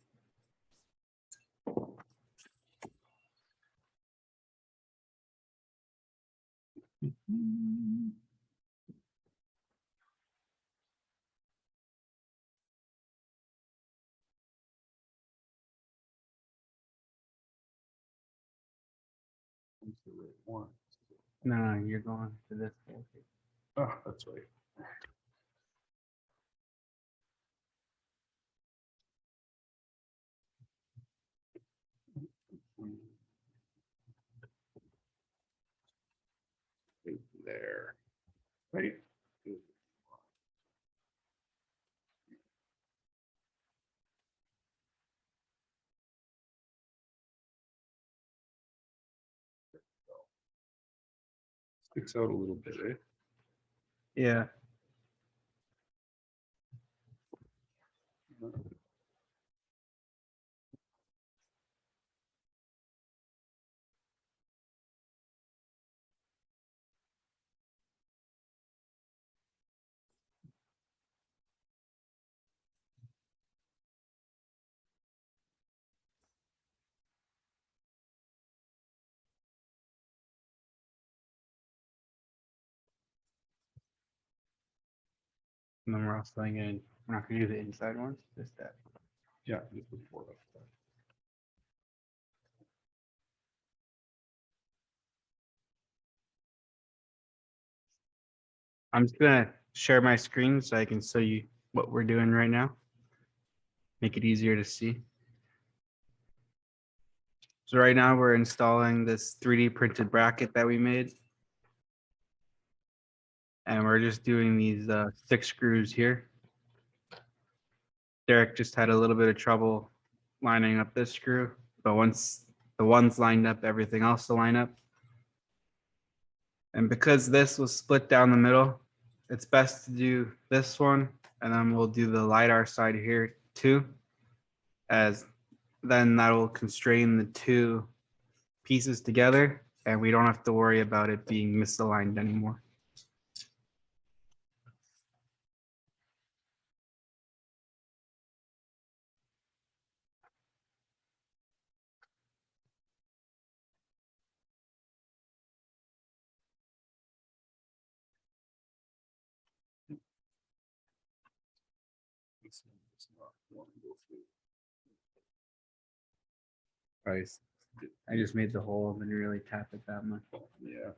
That's the right one. No, you're going to this hole. Oh, that's right. Right there. Right. Sticks out a little bit, eh? Yeah. And then we're also going. We're not going to do the inside ones. Just that. Yeah, just before that. I'm just gonna share my screen so I can show you what we're doing right now. Make it easier to see. So right now we're installing this 3D printed bracket that we made. And we're just doing these 6 screws here. Derek just had a little bit of trouble lining up this screw, but once the one's lined up, everything else will line up. And because this was split down the middle, it's best to do this one, and then we'll do the LiDAR side here too, as then that will constrain the 2 pieces together, and we don't have to worry about it being misaligned anymore. I just made the hole and didn't really tap it that much. Yeah.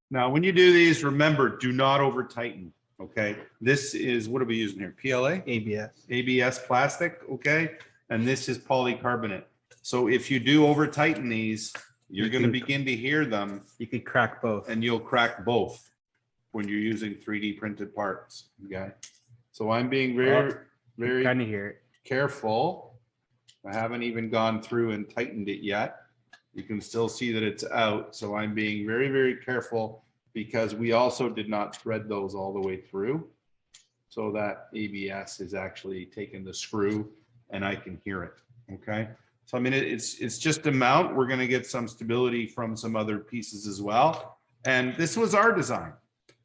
Now, when you do these, remember, do not over tighten. Okay. This is, what are we using here? PLA? ABS. ABS plastic. Okay. And this is polycarbonate. So if you do over tighten these, you're going to begin to hear them You could crack both. and you'll crack both. when you're using 3D printed parts. Okay. So I'm being very, very Kind of hear it. careful. I haven't even gone through and tightened it yet. You can still see that it's out. So I'm being very, very careful because we also did not thread those all the way through. So that ABS is actually taking the screw and I can hear it. Okay. So, I mean, it's just a mount. We're going to get some stability from some other pieces as well. And this was our design.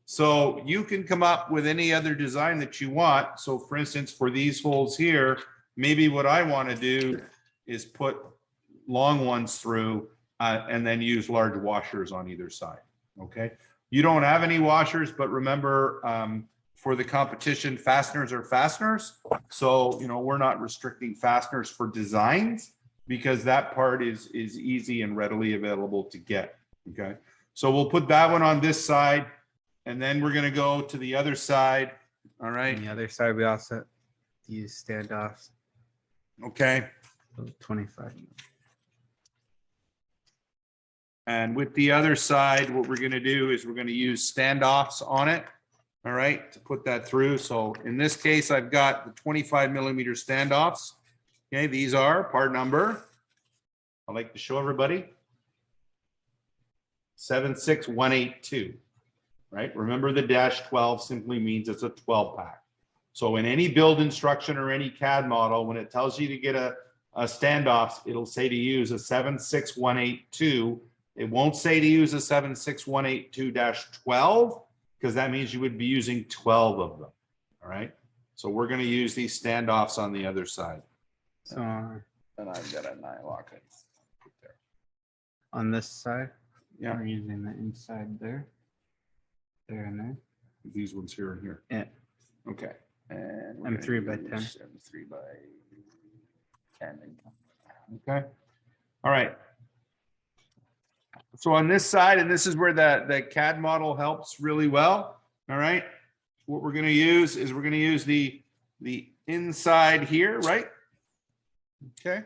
So you can come up with any other design that you want. So for instance, for these holes here, maybe what I want to do is put long ones through and then use large washers on either side. Okay. You don't have any washers, but remember, for the competition, fasteners are fasteners. So, you know, we're not restricting fasteners for designs because that part is easy and readily available to get. Okay. So we'll put that one on this side and then we're going to go to the other side. All right. On the other side, we also use standoffs. Okay. 25. And with the other side, what we're going to do is we're going to use standoffs on it. All right, to put that through. So in this case, I've got the 25mm standoffs. Okay, these are part number. I like to show everybody 76182. Right, remember the -12 simply means it's a 12 pack. So in any build instruction or any CAD model, when it tells you to get a standoffs, it'll say to use a 76182. It won't say to use a 76182-12. because that means you would be using 12 of them. All right. So we're going to use these standoffs on the other side. So And I've got a nylock put there. on this side, Yeah. we're using the inside there, and there. These ones here and here. Yeah. Okay. And I'm 3 by 10. 3 by 10. Okay. All right. So on this side, and this is where the CAD model helps really well. All right. What we're going to use is we're going to use the inside here, right? Okay.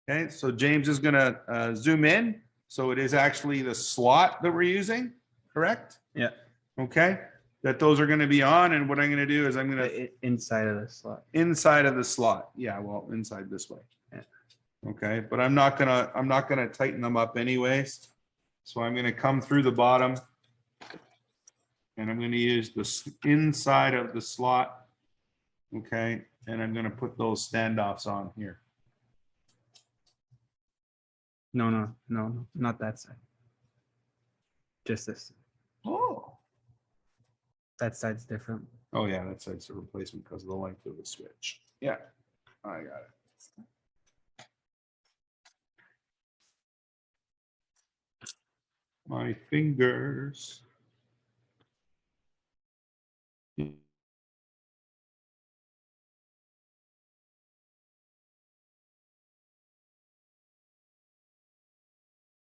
Okay. So James is going to zoom in. So it is actually the slot that we're using, correct? Yeah. Okay. That those are going to be on. And what I'm going to do is I'm going to The inside of the slot. inside of the slot. Yeah. Well, inside this way. Okay, but I'm not gonna tighten them up anyways. So I'm gonna come through the bottom and I'm gonna use the inside of the slot. Okay, and I'm gonna put those standoffs on here. No, not that side. Just this. Oh. That side's different. Oh yeah, that side's a replacement because of the length of the switch. Yeah, I got it. My fingers.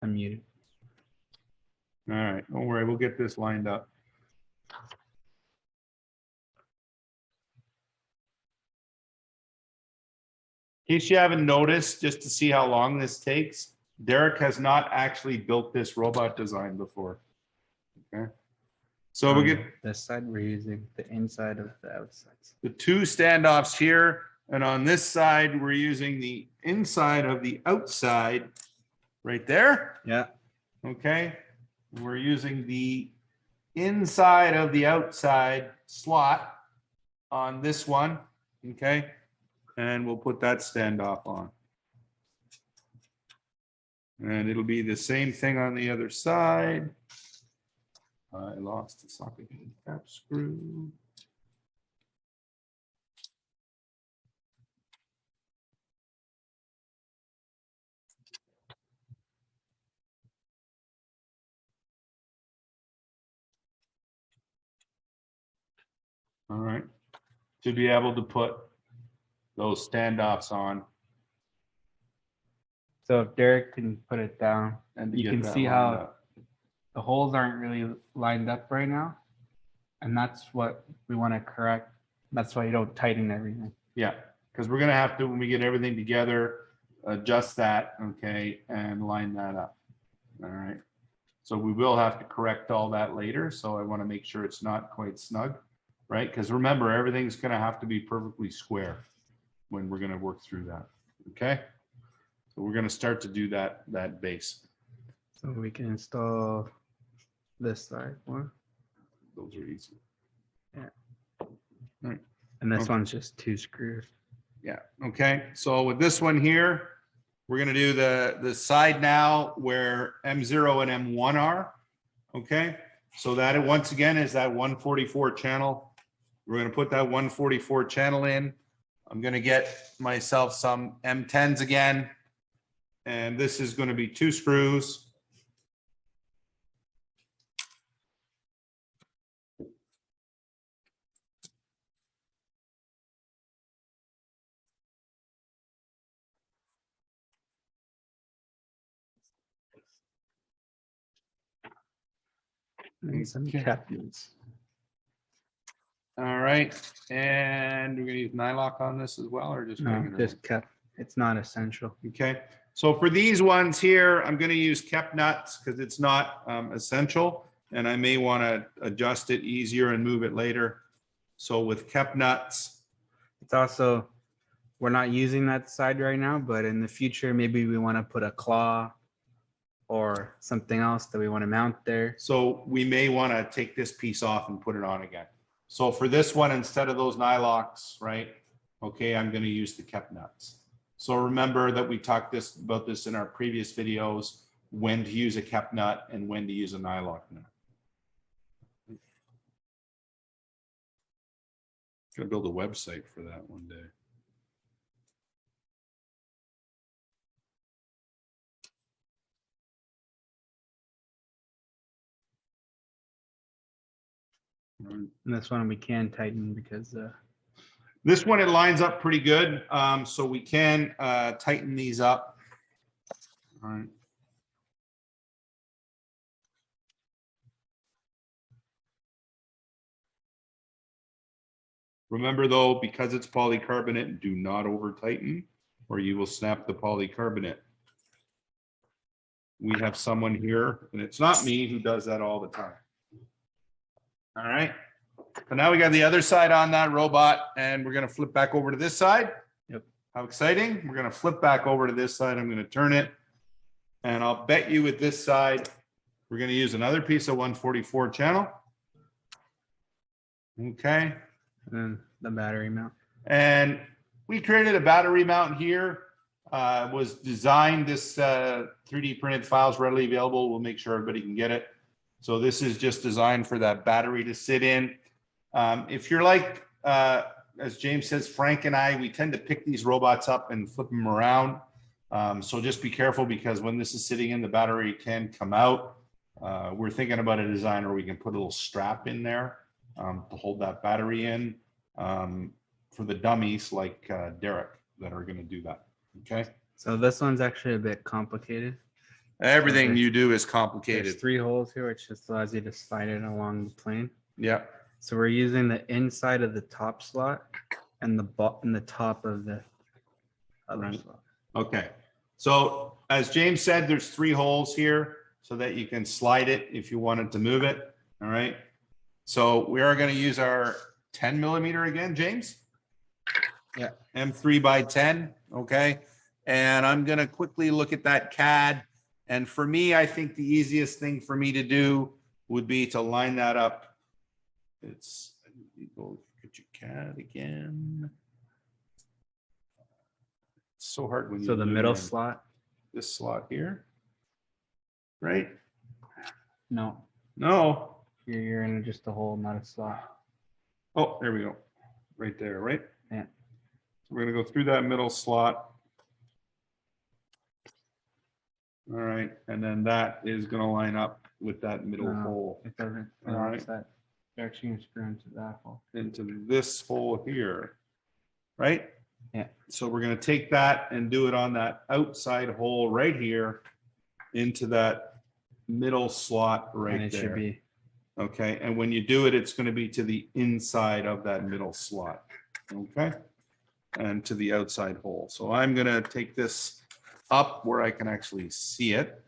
I'm muted. All right, don't worry, we'll get this lined up. In case you haven't noticed, just to see how long this takes, Derek has not actually built this robot design before. Okay. So we get this side, we're using the inside of the outside. the two standoffs here, and on this side, we're using the inside of the outside right there. Yeah. Okay. We're using the inside of the outside slot on this one. Okay. And we'll put that standoff on. And it'll be the same thing on the other side. I lost the socket and cap screw. All right. To be able to put those standoffs on. So if Derek can put it down, And you can see how the holes aren't really lined up right now. And that's what we want to correct. That's why you don't tighten everything. Yeah, because we're gonna have to, when we get everything together, adjust that, okay, and line that up. All right. So we will have to correct all that later. So I want to make sure it's not quite snug, right? Because remember, everything's going to have to be perfectly square when we're going to work through that. Okay. So we're going to start to do that base. So we can install this side one. Those are easy. Yeah. All right. And this Okay. one's just 2 screws. Yeah. Okay. So with this one here, we're going to do the side now where M0 and M1 are. Okay. So that once again is that 144 channel. We're going to put that 144 channel in. I'm going to get myself some M10s again. And this is going to be 2 screws. And some Okay. captains. All right. And we're going to use nylock on this as well, or just No, regular just one? cap. It's not essential. Okay. So for these ones here, I'm going to use kept nuts because it's not essential, and I may want to adjust it easier and move it later. So with kept nuts, It's also, we're not using that side right now, but in the future, maybe we want to put a claw or something else that we want to mount there. so we may want to take this piece off and put it on again. So for this one, instead of those nylocks, right? Okay, I'm going to use the kept nuts. So remember that we talked about this in our previous videos, when to use a kept nut and when to use a nylock nut. Gonna build a website for that one day. And this one we can tighten because This one, it lines up pretty good. So we can tighten these up. All right. Remember though, because it's polycarbonate, do not over tighten or you will snap the polycarbonate. We have someone here, and it's not me, who does that all the time. All right. So now we got the other side on that robot, and we're going to flip back over to this side. Yep. How exciting. We're going to flip back over to this side. I'm going to turn it, and I'll bet you with this side, we're going to use another piece of 144 channel. Okay. and then the battery mount. And we created a battery mount here. Was designed, this 3D printed files readily available. We'll make sure everybody can get it. So this is just designed for that battery to sit in. If you're like, as James says, Frank and I, we tend to pick these robots up and flip them around. So just be careful, because when this is sitting in, the battery can come out. We're thinking about a design where we can put a little strap in there to hold that battery in for the dummies like Derek that are going to do that. Okay. So this one's actually a bit complicated. Everything Okay. you do is There's complicated. 3 holes here, which just allows you to slide it along the plane. Yeah. So we're using the inside of the top slot and the top of the other Right. slot. Okay. So as James said, there's 3 holes here so that you can slide it if you wanted to move it. All right. So we are going to use our 10 millimeter again, James. Yeah. M3 by 10. Okay. And I'm going to quickly look at that CAD. And for me, I think the easiest thing for me to do would be to line that up. It's, go get your CAD again. It's so hard when you So the zoom middle in. slot? This slot here, right? No, No. you're in just a hole, not a slot. Oh, there we go. Right there, right? Yeah. So we're going to go through that middle slot. All right. And then that is going to line up with that middle No, hole it doesn't. All right. That. You're actually going to screw into that hole. into this hole here, right? Yeah. So we're going to take that and do it on that outside hole right here into that middle slot right And it there. should be. Okay. And when you do it, it's going to be to the inside of that middle slot. Okay. And to the outside hole. So I'm going to take this up where I can actually see it.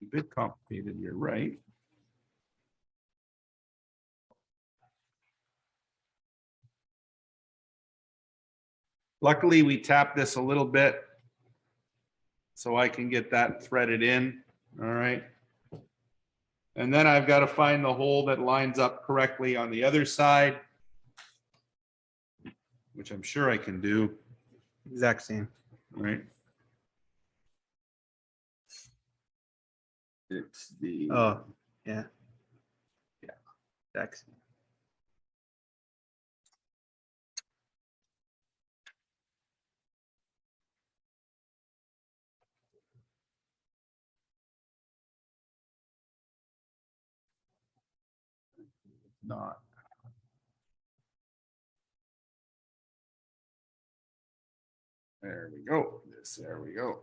A bit complicated, you're right. Luckily, we tapped this a little bit so I can get that threaded in. All right. And then I've got to find the hole that lines up correctly on the other side, which I'm sure I can do. Exact same. Right. It's the Oh, yeah. Yeah. Exact same. not. There we go. There we go.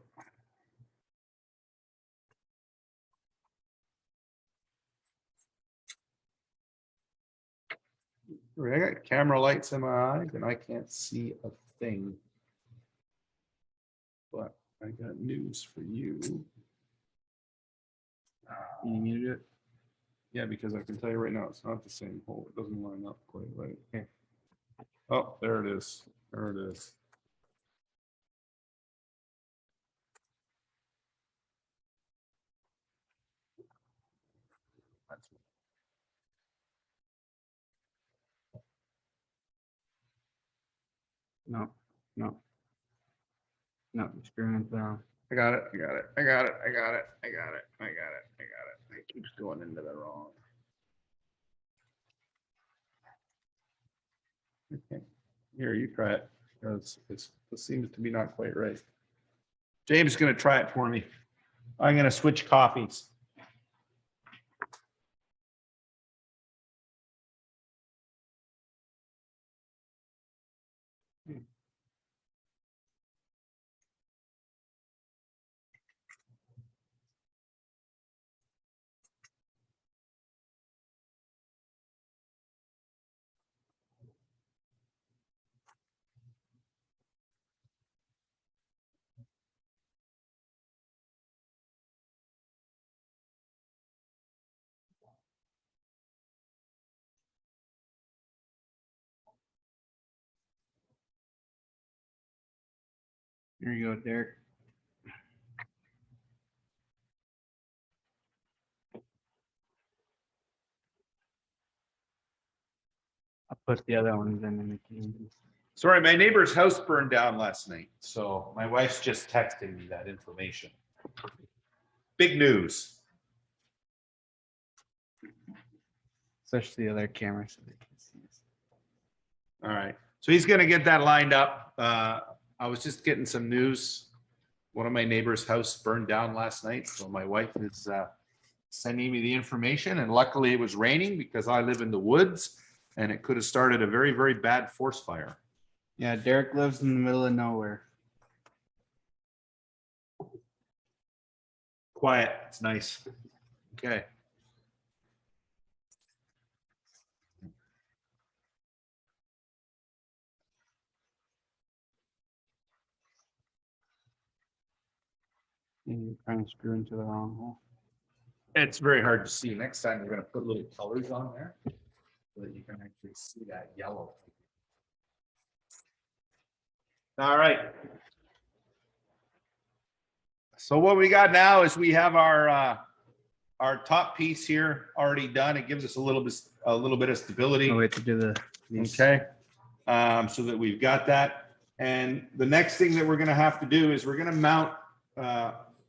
I got camera lights in my eyes and I can't see a thing. But I got news for you. You muted it? Yeah, because I can tell you right now, it's not the same hole. It doesn't line up quite right. Here. Oh, there it is. There it is. That's No, no. No, you're screwing it down. I got it. I got it. I got it. I got it. I got it. I got it. I got it. It keeps going into the wrong. Okay. Here, you try it. It seems to be not quite right. James is going to try it for me. I'm going to switch copies. Here you go, Derek. I'll put the other ones in the can. Sorry, my neighbor's house burned down last night. So my wife's just texting me that information. Big news. Switch the other camera so they can see us. All right. So he's going to get that lined up. I was just getting some news. One of my neighbor's house burned down last night. So my wife is sending me the information. And luckily it was raining because I live in the woods and it could have started a very, very bad forest fire. Yeah, Derek lives in the middle of nowhere. Quiet. It's nice. Okay. And you're trying to screw into the wrong hole. It's very hard to see. Next time we're going to put little colors on there so that you can actually see that yellow. All right. So what we got now is we have our top piece here already done. It gives us a little bit of stability. Oh, we have to do the these. Okay. So that we've got that. And the next thing that we're going to have to do is we're going to mount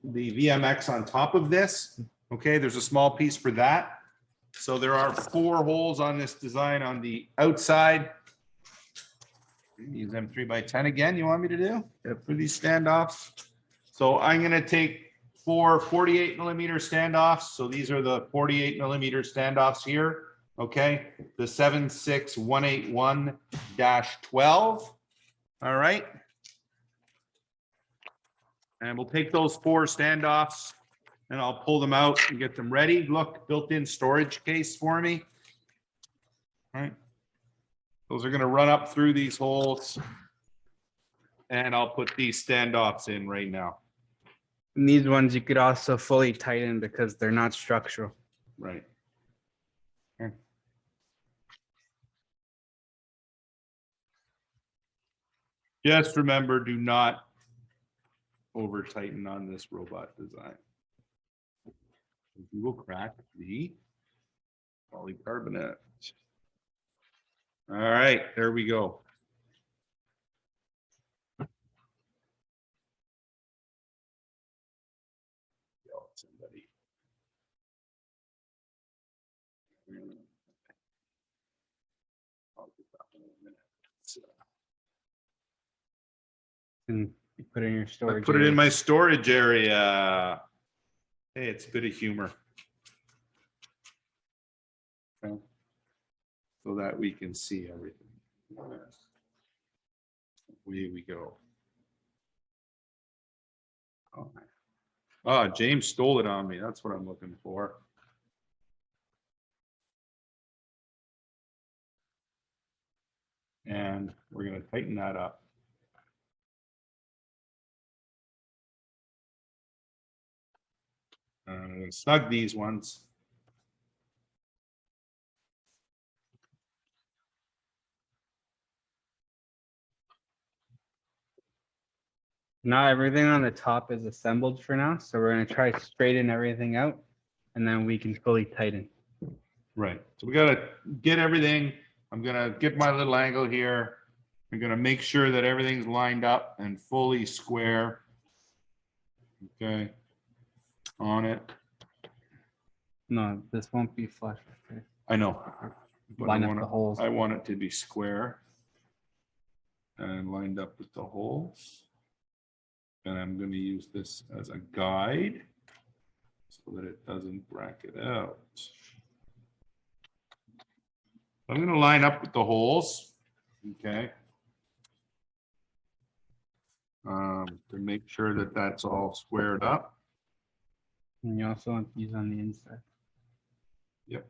the VMX on top of this. Okay, there's a small piece for that. So there are 4 holes on this design on the outside. Use them 3x10 again. You want me to do for these standoffs? So I'm going to take 4 48mm standoffs. So these are the 48mm standoffs here. Okay, the 76181-12. All right. And we'll take those 4 standoffs and I'll pull them out and get them ready. Look, built-in storage case for me. All right. Those are going to run up through these holes. And I'll put these standoffs in right now. And these ones you could also fully tighten because they're not structural. Right. Okay. Just remember, do not over tighten on this robot design. You will crack the polycarbonate. All right, there we go. Yell at somebody. I'll get that one in a minute. So, And you put it in your I storage. put it area. in my storage area. Hey, it's a bit of humor. Okay. So that we can see everything. Away we go. Oh, James stole it on me. That's what I'm looking for. And we're going to tighten that up. Snug these ones. Not everything on the top is assembled for now, so we're going to try to straighten everything out, and then we can fully tighten. Right. So we got to get everything. I'm going to get my little angle here. I'm going to make sure that everything's lined up and fully square. Okay. On it. No, this won't be flush. Okay. I know. But Line up the holes. I want it to be square and lined up with the holes. And I'm going to use this as a guide so that it doesn't bracket out. I'm going to line up with the holes, okay, to make sure that that's all squared up. And you also want these on the inside. Yep.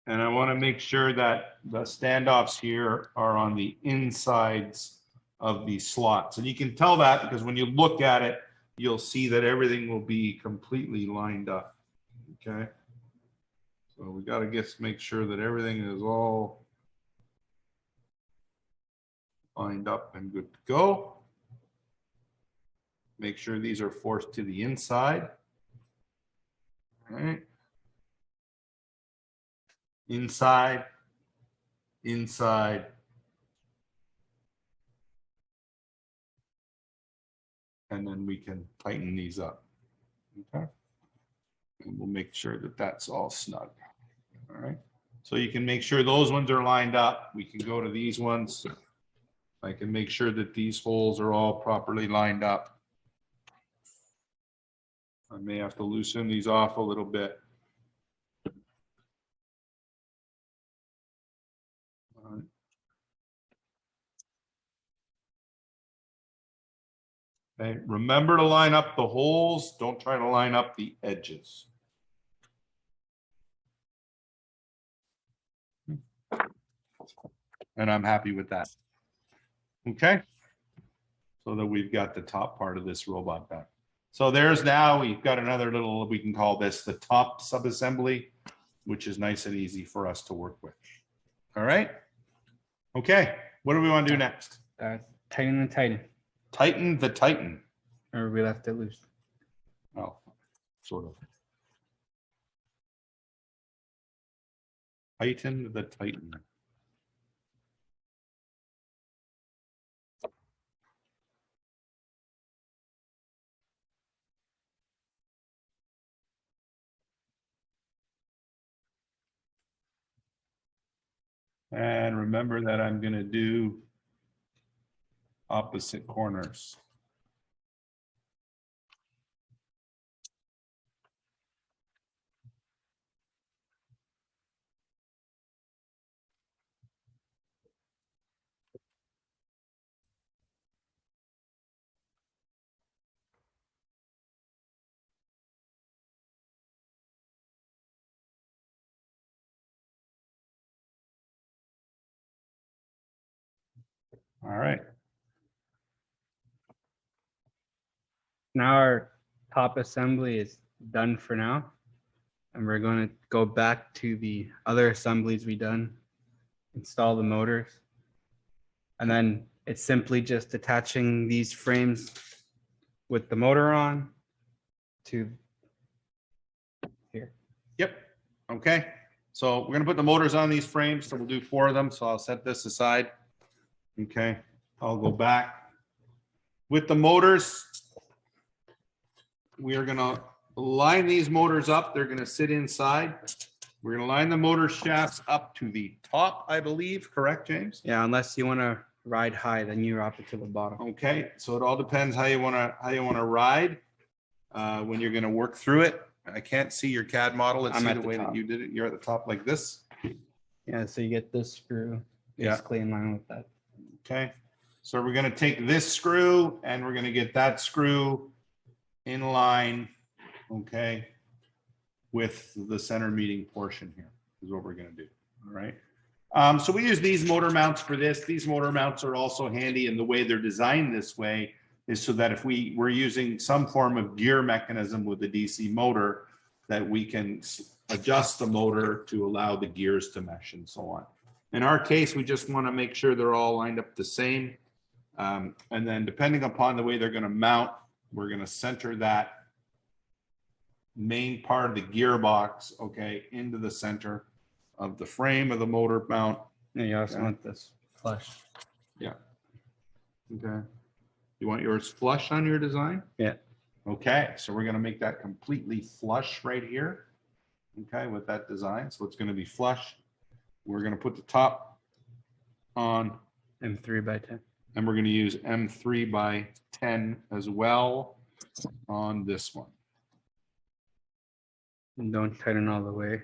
And I want to make sure that the standoffs here are on the insides of these slots. And you can tell that because when you look at it, you'll see that everything will be completely lined up, okay? So we got to make sure that everything is all lined up and good to go. Make sure these are forced to the inside. All right. Inside, inside. And then we can tighten these up. Okay. And we'll make sure that that's all snug. All right. So you can make sure those ones are lined up. We can go to these ones. I can make sure that these holes are all properly lined up. I may have to loosen these off a little bit. All right. Okay. Remember to line up the holes. Don't try to line up the edges. And I'm happy with that. Okay. So that we've got the top part of this robot done. So there's now, we've got another little, we can call this the top sub-assembly, which is nice and easy for us to work with. All right. Okay. What do we want to do next? Tighten the tighten. Tighten the tighten. Or we left it loose. Oh, sort of. Tighten the tighten. And remember that I'm going to do opposite corners. All right. Now our top assembly is done for now. And we're going to go back to the other assemblies we done, install the motors. And then it's simply just attaching these frames with the motor on to here. Yep. Okay. So we're gonna put the motors on these frames. So we'll do 4 of them. So I'll set this aside. Okay. I'll go back. With the motors, we are gonna line these motors up. They're gonna sit inside. We're gonna line the motor shafts up to the top, I believe. Correct, James? Yeah, unless you want to ride high, then you drop it to the bottom. Okay. So it all depends how you wanna ride when you're gonna work through it. I can't see your CAD model. Let's I'm see at the the way that top. you did it. You're at the top like this. Yeah, so you get this screw basically in line with that. Okay. So we're going to take this screw and we're going to get that screw in line. Okay. With the center meeting portion here is what we're going to do. All right. So we use these motor mounts for this. These motor mounts are also handy, and the way they're designed this way is so that if we're using some form of gear mechanism with the DC motor, that we can adjust the motor to allow the gears to mesh and so on. In our case, we just want to make sure they're all lined up the same. And then depending upon the way they're going to mount, we're going to center that main part of the gearbox, okay, into the center of the frame of the motor mount. And you also want this flush. Yeah. Okay. You want yours flush on your design? Yeah. Okay, so we're going to make that completely flush right here. Okay, with that design. So it's going to be flush. We're going to put the top on M3 by 10. and we're going to use M3 by 10 as well on this one. And don't tighten all the way.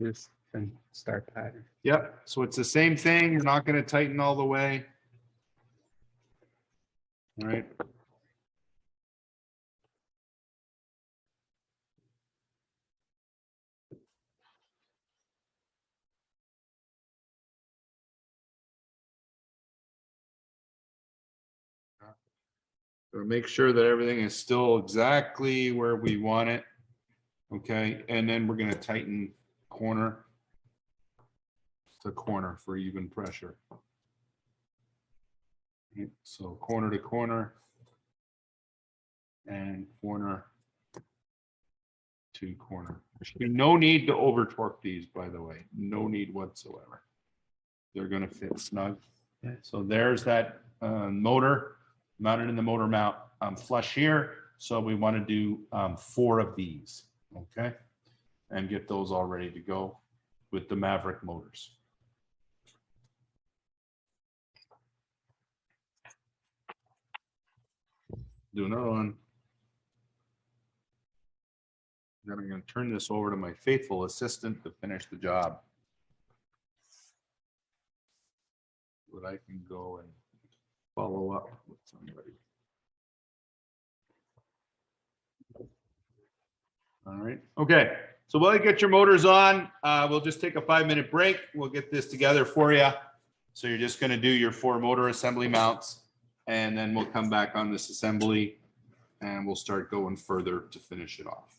Just and start pattern. Yep. So it's the same thing. You're not going to tighten all the way. All right. So make sure that everything is still exactly where we want it. Okay. And then we're going to tighten corner to corner for even pressure. Okay, so corner to corner and corner to corner. There should be no need to over torque these, by the way, no need whatsoever. They're going to fit snug. Yeah. So there's that motor mounted in the motor mount flush here. So we want to do 4 of these, okay, and get those all ready to go with the Maverick motors. Do another one. Then I'm going to turn this over to my faithful assistant to finish the job. But I can go and follow up with somebody. All right. Okay. So while you get your motors on, we'll just take a 5-minute break. We'll get this together for you. So you're just going to do your 4 motor assembly mounts, and then we'll come back on this assembly and we'll start going further to finish it off.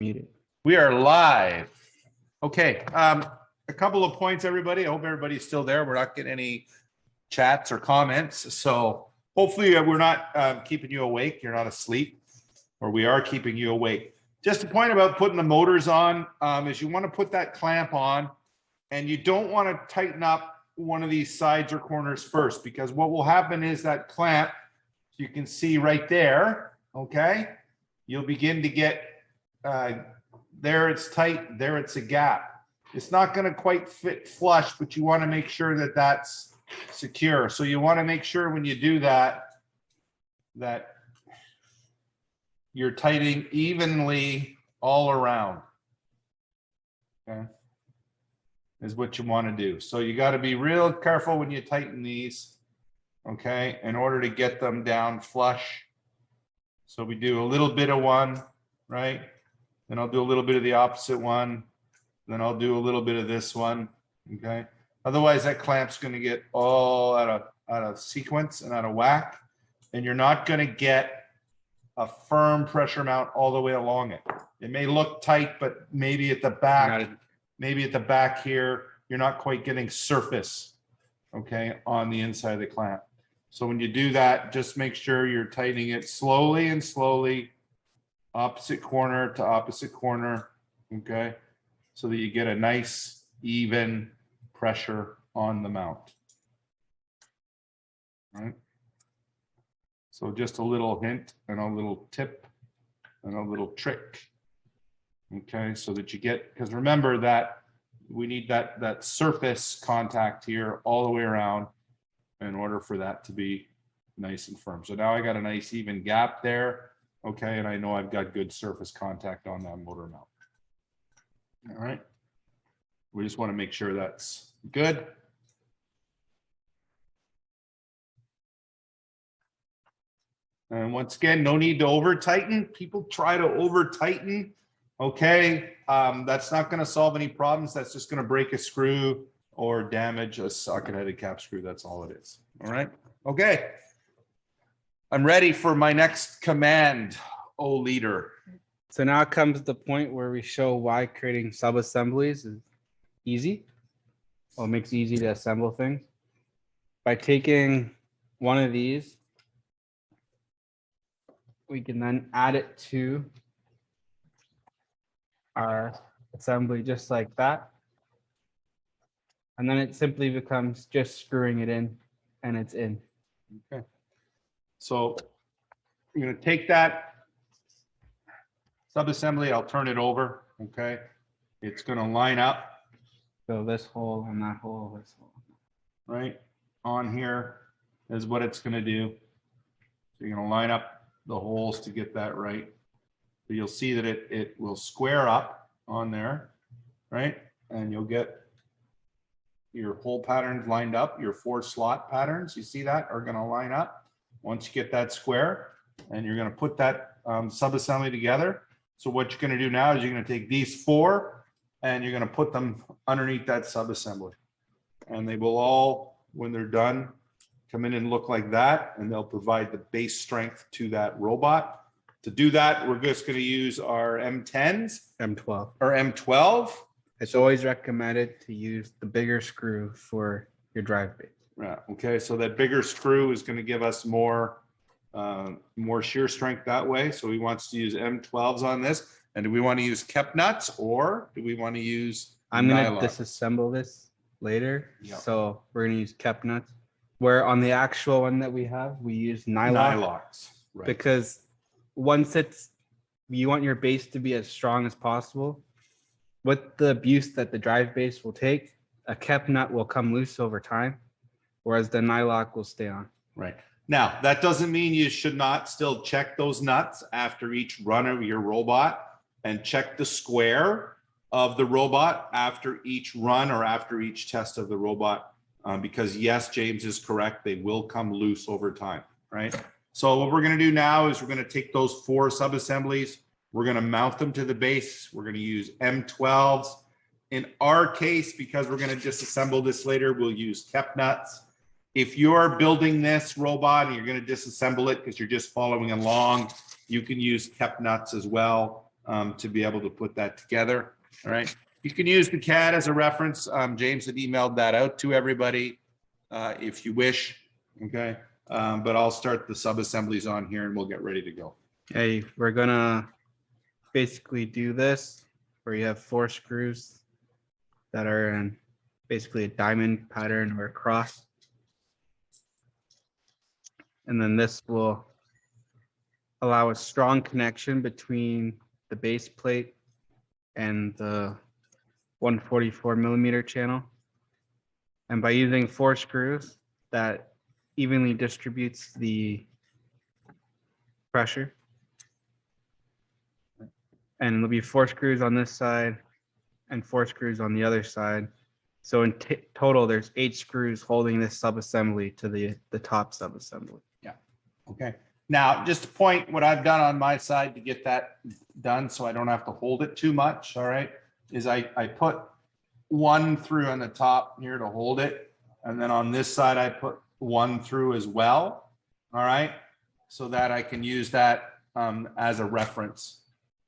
Muted. We are live. Okay, a couple of points, everybody. I hope everybody's still there. We're not getting any chats or comments. So hopefully we're not keeping you awake. You're not asleep, or we are keeping you awake. Just a point about putting the motors on is you want to put that clamp on, and you don't want to tighten up one of these sides or corners first, because what will happen is that clamp, you can see right there, okay, you'll begin to get there it's tight, there it's a gap. It's not going to quite fit flush, but you want to make sure that that's secure. So you want to make sure when you do that, that you're tightening evenly all around. Okay, is what you want to do. So you got to be real careful when you tighten these, okay, in order to get them down flush. So we do a little bit of one, right? Then I'll do a little bit of the opposite one. Then I'll do a little bit of this one, okay? Otherwise, that clamp's going to get all out of sequence and out of whack, and you're not going to get a firm pressure mount all the way along it. It may look tight, but maybe at the back, here, you're not quite getting surface, okay, on the inside of the clamp. So when you do that, just make sure you're tightening it slowly and slowly, opposite corner to opposite corner, okay, so that you get a nice even pressure on the mount. All right. So just a little hint and a little tip and a little trick, okay, so that you get, because remember that we need that surface contact here all the way around in order for that to be nice and firm. So now I got a nice even gap there, okay, and I know I've got good surface contact on that motor mount. All right, we just want to make sure that's good. And once again, no need to over tighten. People try to over tighten, okay, that's not going to solve any problems. That's just going to break a screw or damage a socket-headed cap screw. That's all it is. All right. Okay. I'm ready for my next command, O leader. So now comes the point where we show why creating sub-assemblies is easy. Well, it makes it easy to assemble things. By taking one of these, we can then add it to our assembly just like that. And then it simply becomes just screwing it in, and it's in. Okay. So you're going to take that sub-assembly, I'll turn it over, okay? It's going to line up. So this hole and that hole, this hole. Right on here is what it's going to do. So you're going to line up the holes to get that right. So you'll see that it will square up on there, right? And you'll get your hole patterns lined up, your 4 slot patterns, you see that, are going to line up. Once you get that square, and you're going to put that sub-assembly together. So what you're going to do now is you're going to take these 4 and you're going to put them underneath that sub-assembly. And they will all, when they're done, come in and look like that, and they'll provide the base strength to that robot. To do that, we're just going to use our M10s. M12. Or M12. It's always recommended to use the bigger screw for your drive base. Yeah, okay, so that bigger screw is going to give us more shear strength that way. So we want to use M12s on this. And do we want to use kept nuts, or do we want to use I'm going nylon? to disassemble this later. Yep. So we're going to use kept nuts. Where on the actual one that we have, we use nylon. Nylons, right. Because once you want your base to be as strong as possible. With the abuse that the drive base will take, a kept nut will come loose over time, whereas the nylon will stay on. Right. Now, that doesn't mean you should not still check those nuts after each run of your robot, and check the square of the robot after each run or after each test of the robot, because yes, James is correct. They will come loose over time, right? So what we're going to do now is we're going to take those 4 sub-assemblies. We're going to mount them to the base. We're going to use M12s. In our case, because we're going to disassemble this later, we'll use kept nuts. If you're building this robot and you're going to disassemble it because you're just following along, you can use kept nuts as well. to be able to put that together. All right. You can use the CAD as a reference. James had emailed that out to everybody if you wish. Okay. But I'll start the sub-assemblies on here and we'll get ready to go. Okay, we're gonna basically do this where you have 4 screws that are in basically a diamond pattern or a cross. And then this will allow a strong connection between the base plate and the 144 millimeter channel. And by using 4 screws, that evenly distributes the pressure. And there'll be 4 screws on this side and 4 screws on the other side. So in total, there's 8 screws holding this sub-assembly to the top sub-assembly. Yeah. Okay. Now, just to point what I've done on my side to get that done so I don't have to hold it too much, all right, is I put 1 through on the top here to hold it. And then on this side, I put 1 through as well, all right, so that I can use that as a reference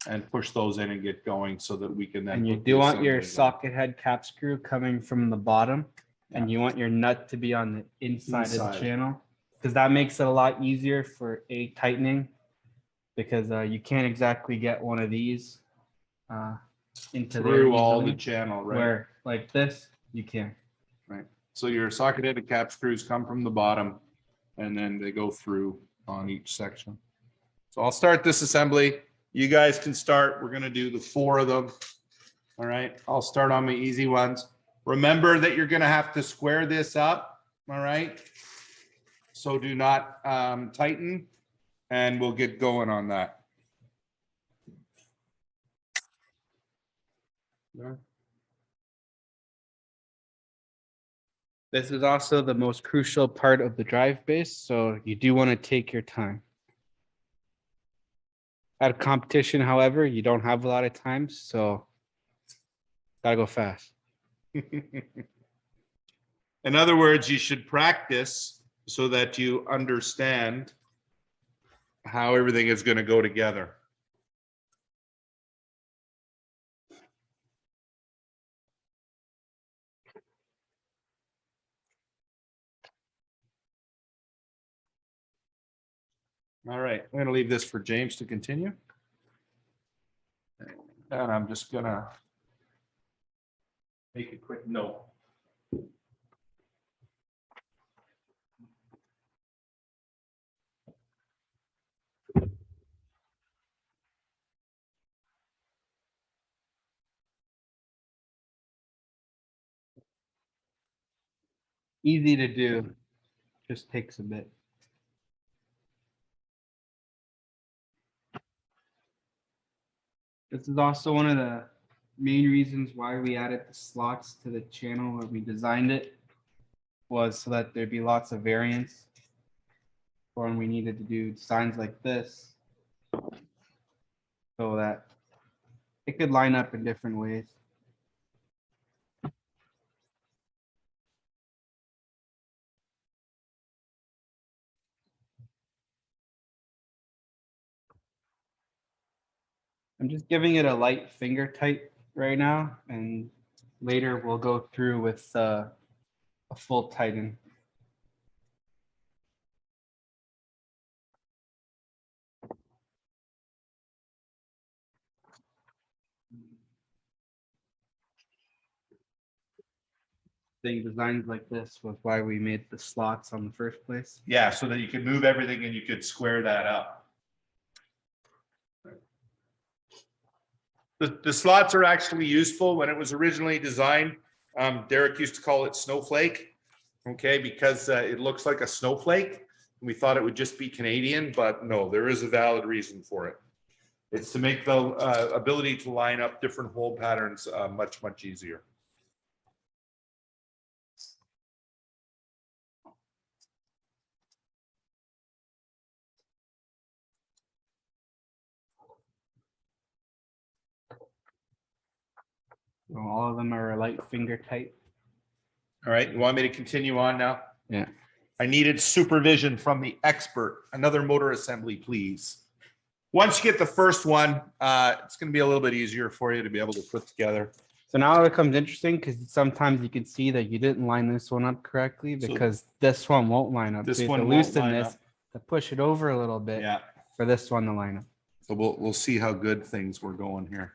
and push those in and get going so that we can then. And you do want your socket head cap screw coming from the bottom, and you want your nut to be on the inside of the channel, because that makes it a lot easier for tightening, because you can't exactly get one of these into through all the channel, right? Where like this, you can. Right. So your socket head and cap screws come from the bottom, and then they go through on each section. So I'll start this assembly. You guys can start. We're going to do the 4 of them. All right. I'll start on my easy ones. Remember that you're going to have to square this up. All right. So do not tighten, and we'll get going on that. Yeah. This is also the most crucial part of the drive base, so you do want to take your time. At a competition, however, you don't have a lot of time, so gotta go fast. In other words, you should practice so that you understand how everything is going to go together. All right, I'm going to leave this for James to continue. And I'm just going to make a quick note. Easy to do, just takes a bit. This is also one of the main reasons why we added the slots to the channel when we designed it, was so that there'd be lots of variance for when we needed to do designs like this, so that it could line up in different ways. I'm just giving it a light finger tight right now, and later we'll go through with a full tighten. Designs like this was why we made the slots on the first place. Yeah, so that you could move everything and you could square that up. The slots are actually useful. When it was originally designed, Derek used to call it snowflake, okay, because it looks like a snowflake. We thought it would just be Canadian, but no, there is a valid reason for it. It's to make the ability to line up different hole patterns much, much easier. So all of them are a light finger tight. All right, you want me to continue on now? Yeah. I needed supervision from the expert. Another motor assembly, please. once you get the first one, it's going to be a little bit easier for you to be able to put together. So now it becomes interesting because sometimes you can see that you didn't line this one up correctly because this one won't line up. This So you have one to won't loosen line this up. to push it over a little bit Yeah. for this one to line up. So we'll see how good things were going here.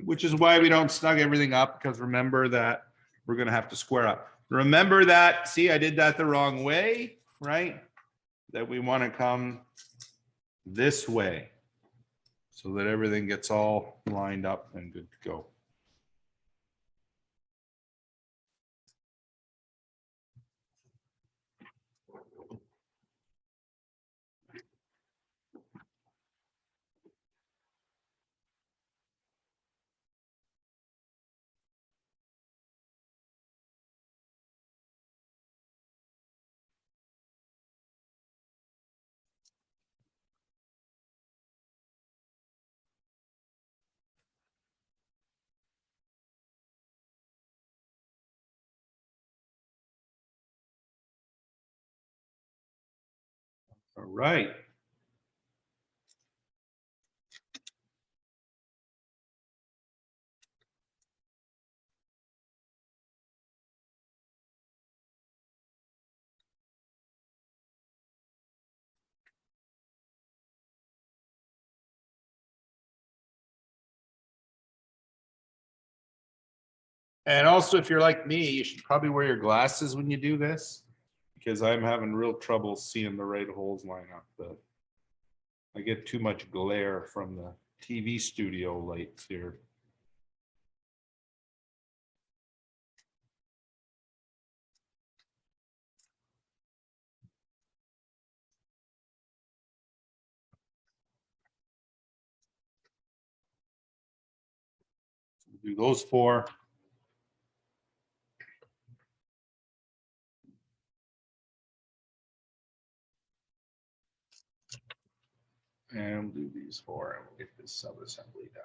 Which is why we don't snug everything up, because remember that we're going to have to square up. Remember that, see, I did that the wrong way, right? That we want to come this way so that everything gets all lined up and good to go. All right. And also, if you're like me, you should probably wear your glasses when you do this, because I'm having real trouble seeing the right holes line up. But I get too much glare from the TV studio lights here. Do those four. And we'll do these four, and we'll get this sub-assembly done.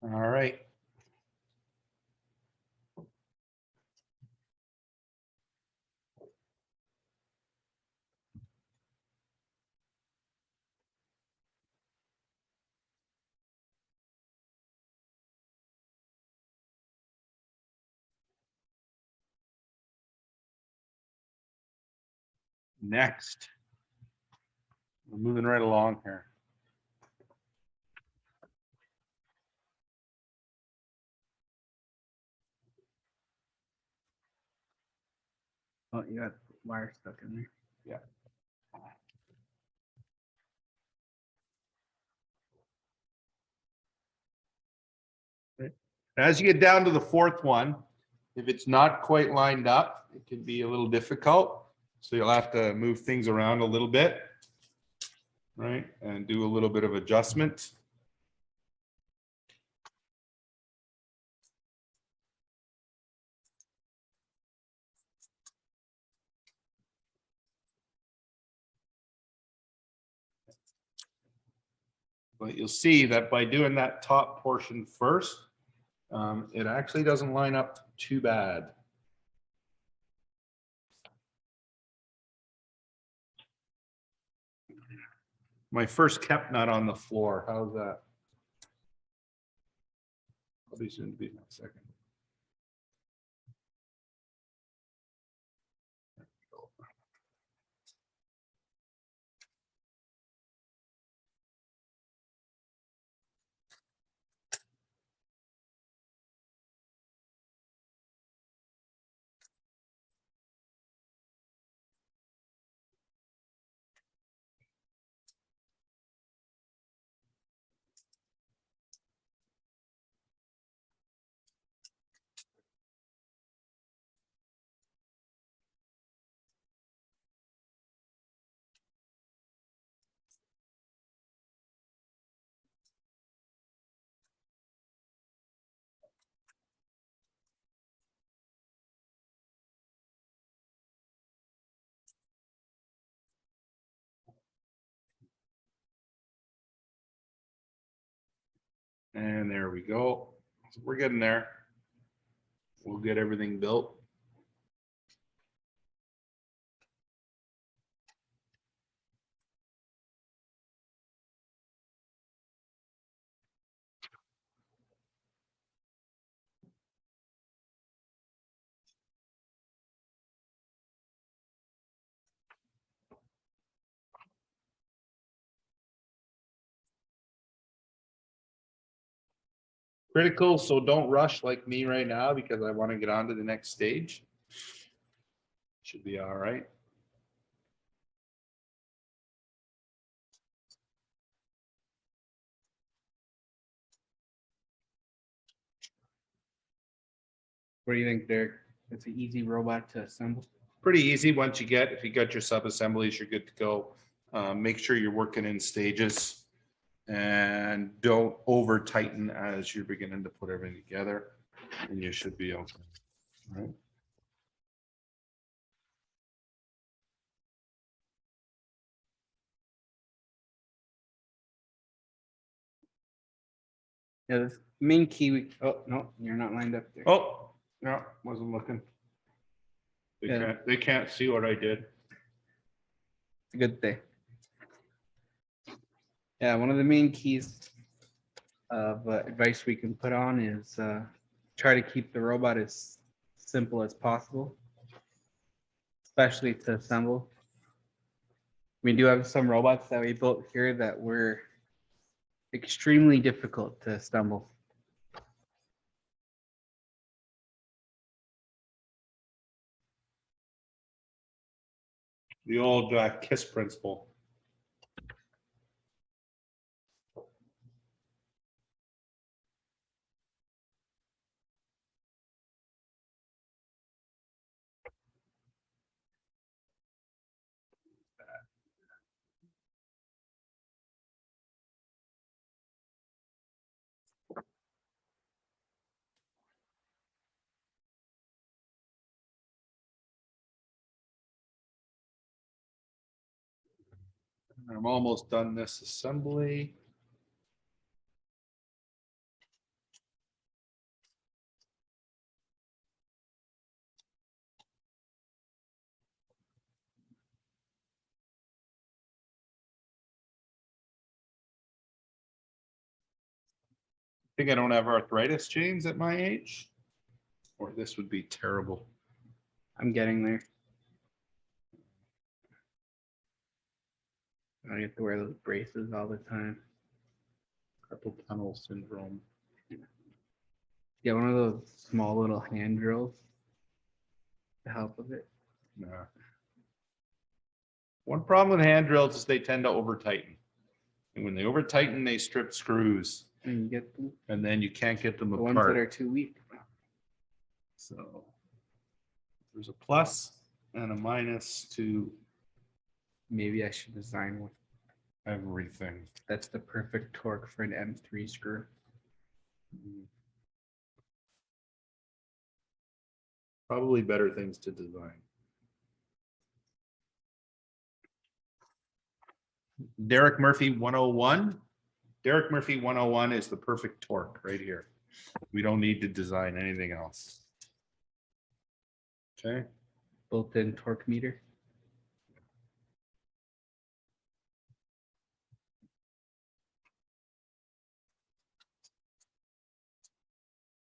All right. Next, we're moving right along here. Oh, you got wire stuck in there. Yeah. As you get down to the fourth one, if it's not quite lined up, it can be a little difficult. So you'll have to move things around a little bit, right? And do a little bit of adjustment. But you'll see that by doing that top portion first, it actually doesn't line up too bad. My first kept nut on the floor. How's that? Probably soon to be in a second. And there we go. So we're getting there. We'll get everything built. Critical, so don't rush like me right now because I want to get on to the next stage. Should be all right. What do you think, Derek? It's an easy robot to assemble. Pretty easy once you get, if you got your sub-assemblies, you're good to go. Make sure you're working in stages and don't over tighten as you're beginning to put everything together, and you should be okay. All right. Yeah, this main key. Oh no, you're not lined up there. Oh, no, wasn't looking. Yeah. They can't see what I did. It's a good thing. Yeah, one of the main keys of advice we can put on is try to keep the robot as simple as possible, especially to assemble. We do have some robots that we built here that were extremely difficult to assemble. The old KISS principle. I'm almost done this assembly. I think I don't have arthritis, James, at my age, or this would be terrible. I'm getting there. I get to wear those braces all the time. Carpal tunnel syndrome. Yeah, one of those small little hand drills to help with it. Nah. One problem with hand drills is they tend to over tighten. And when they over tighten, they strip screws. And you get them, And then you can't get them the apart. ones that are too weak. So there's a plus and a minus to Maybe I should design one. everything. That's the perfect torque for an M3 screw. Probably better things to design. Derek Murphy 101. Derek Murphy 101 is the perfect torque right here. We don't need to design anything else. Okay. Built-in torque meter.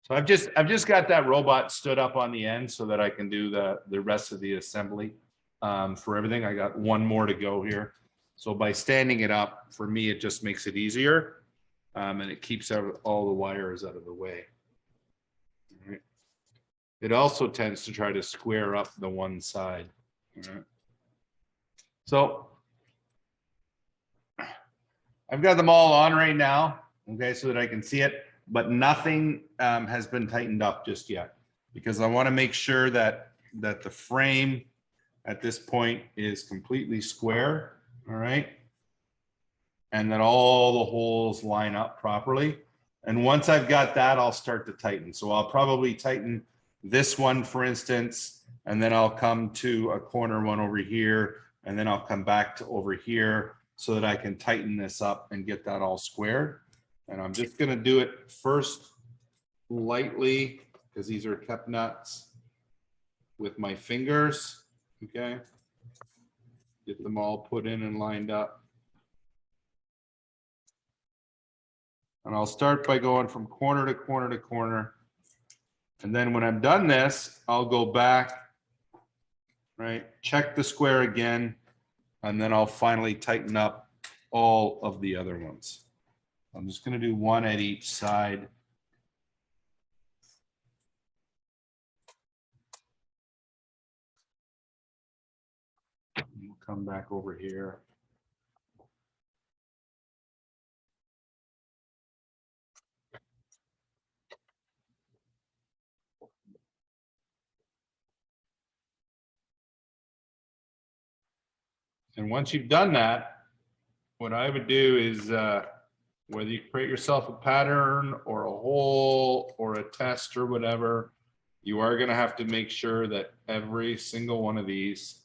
So I've just got that robot stood up on the end so that I can do the rest of the assembly for everything. I got one more to go here. So by standing it up, for me, it just makes it easier and it keeps all the wires out of the way. All right. It also tends to try to square up the one side. All right. So I've got them all on right now, okay, so that I can see it, but nothing has been tightened up just yet because I want to make sure that the frame at this point is completely square, all right, and that all the holes line up properly. And once I've got that, I'll start to tighten. So I'll probably tighten this one, for instance, and then I'll come to a corner one over here, and then I'll come back to over here so that I can tighten this up and get that all squared. And I'm just going to do it first lightly because these are kept nuts with my fingers. Okay. Get them all put in and lined up. And I'll start by going from corner to corner to corner. And then when I'm done this, I'll go back, right? Check the square again. And then I'll finally tighten up all of the other ones. I'm just going to do one at each side. We'll come back over here. And once you've done that, what I would do is whether you create yourself a pattern or a hole or a test or whatever, you are going to have to make sure that every single one of these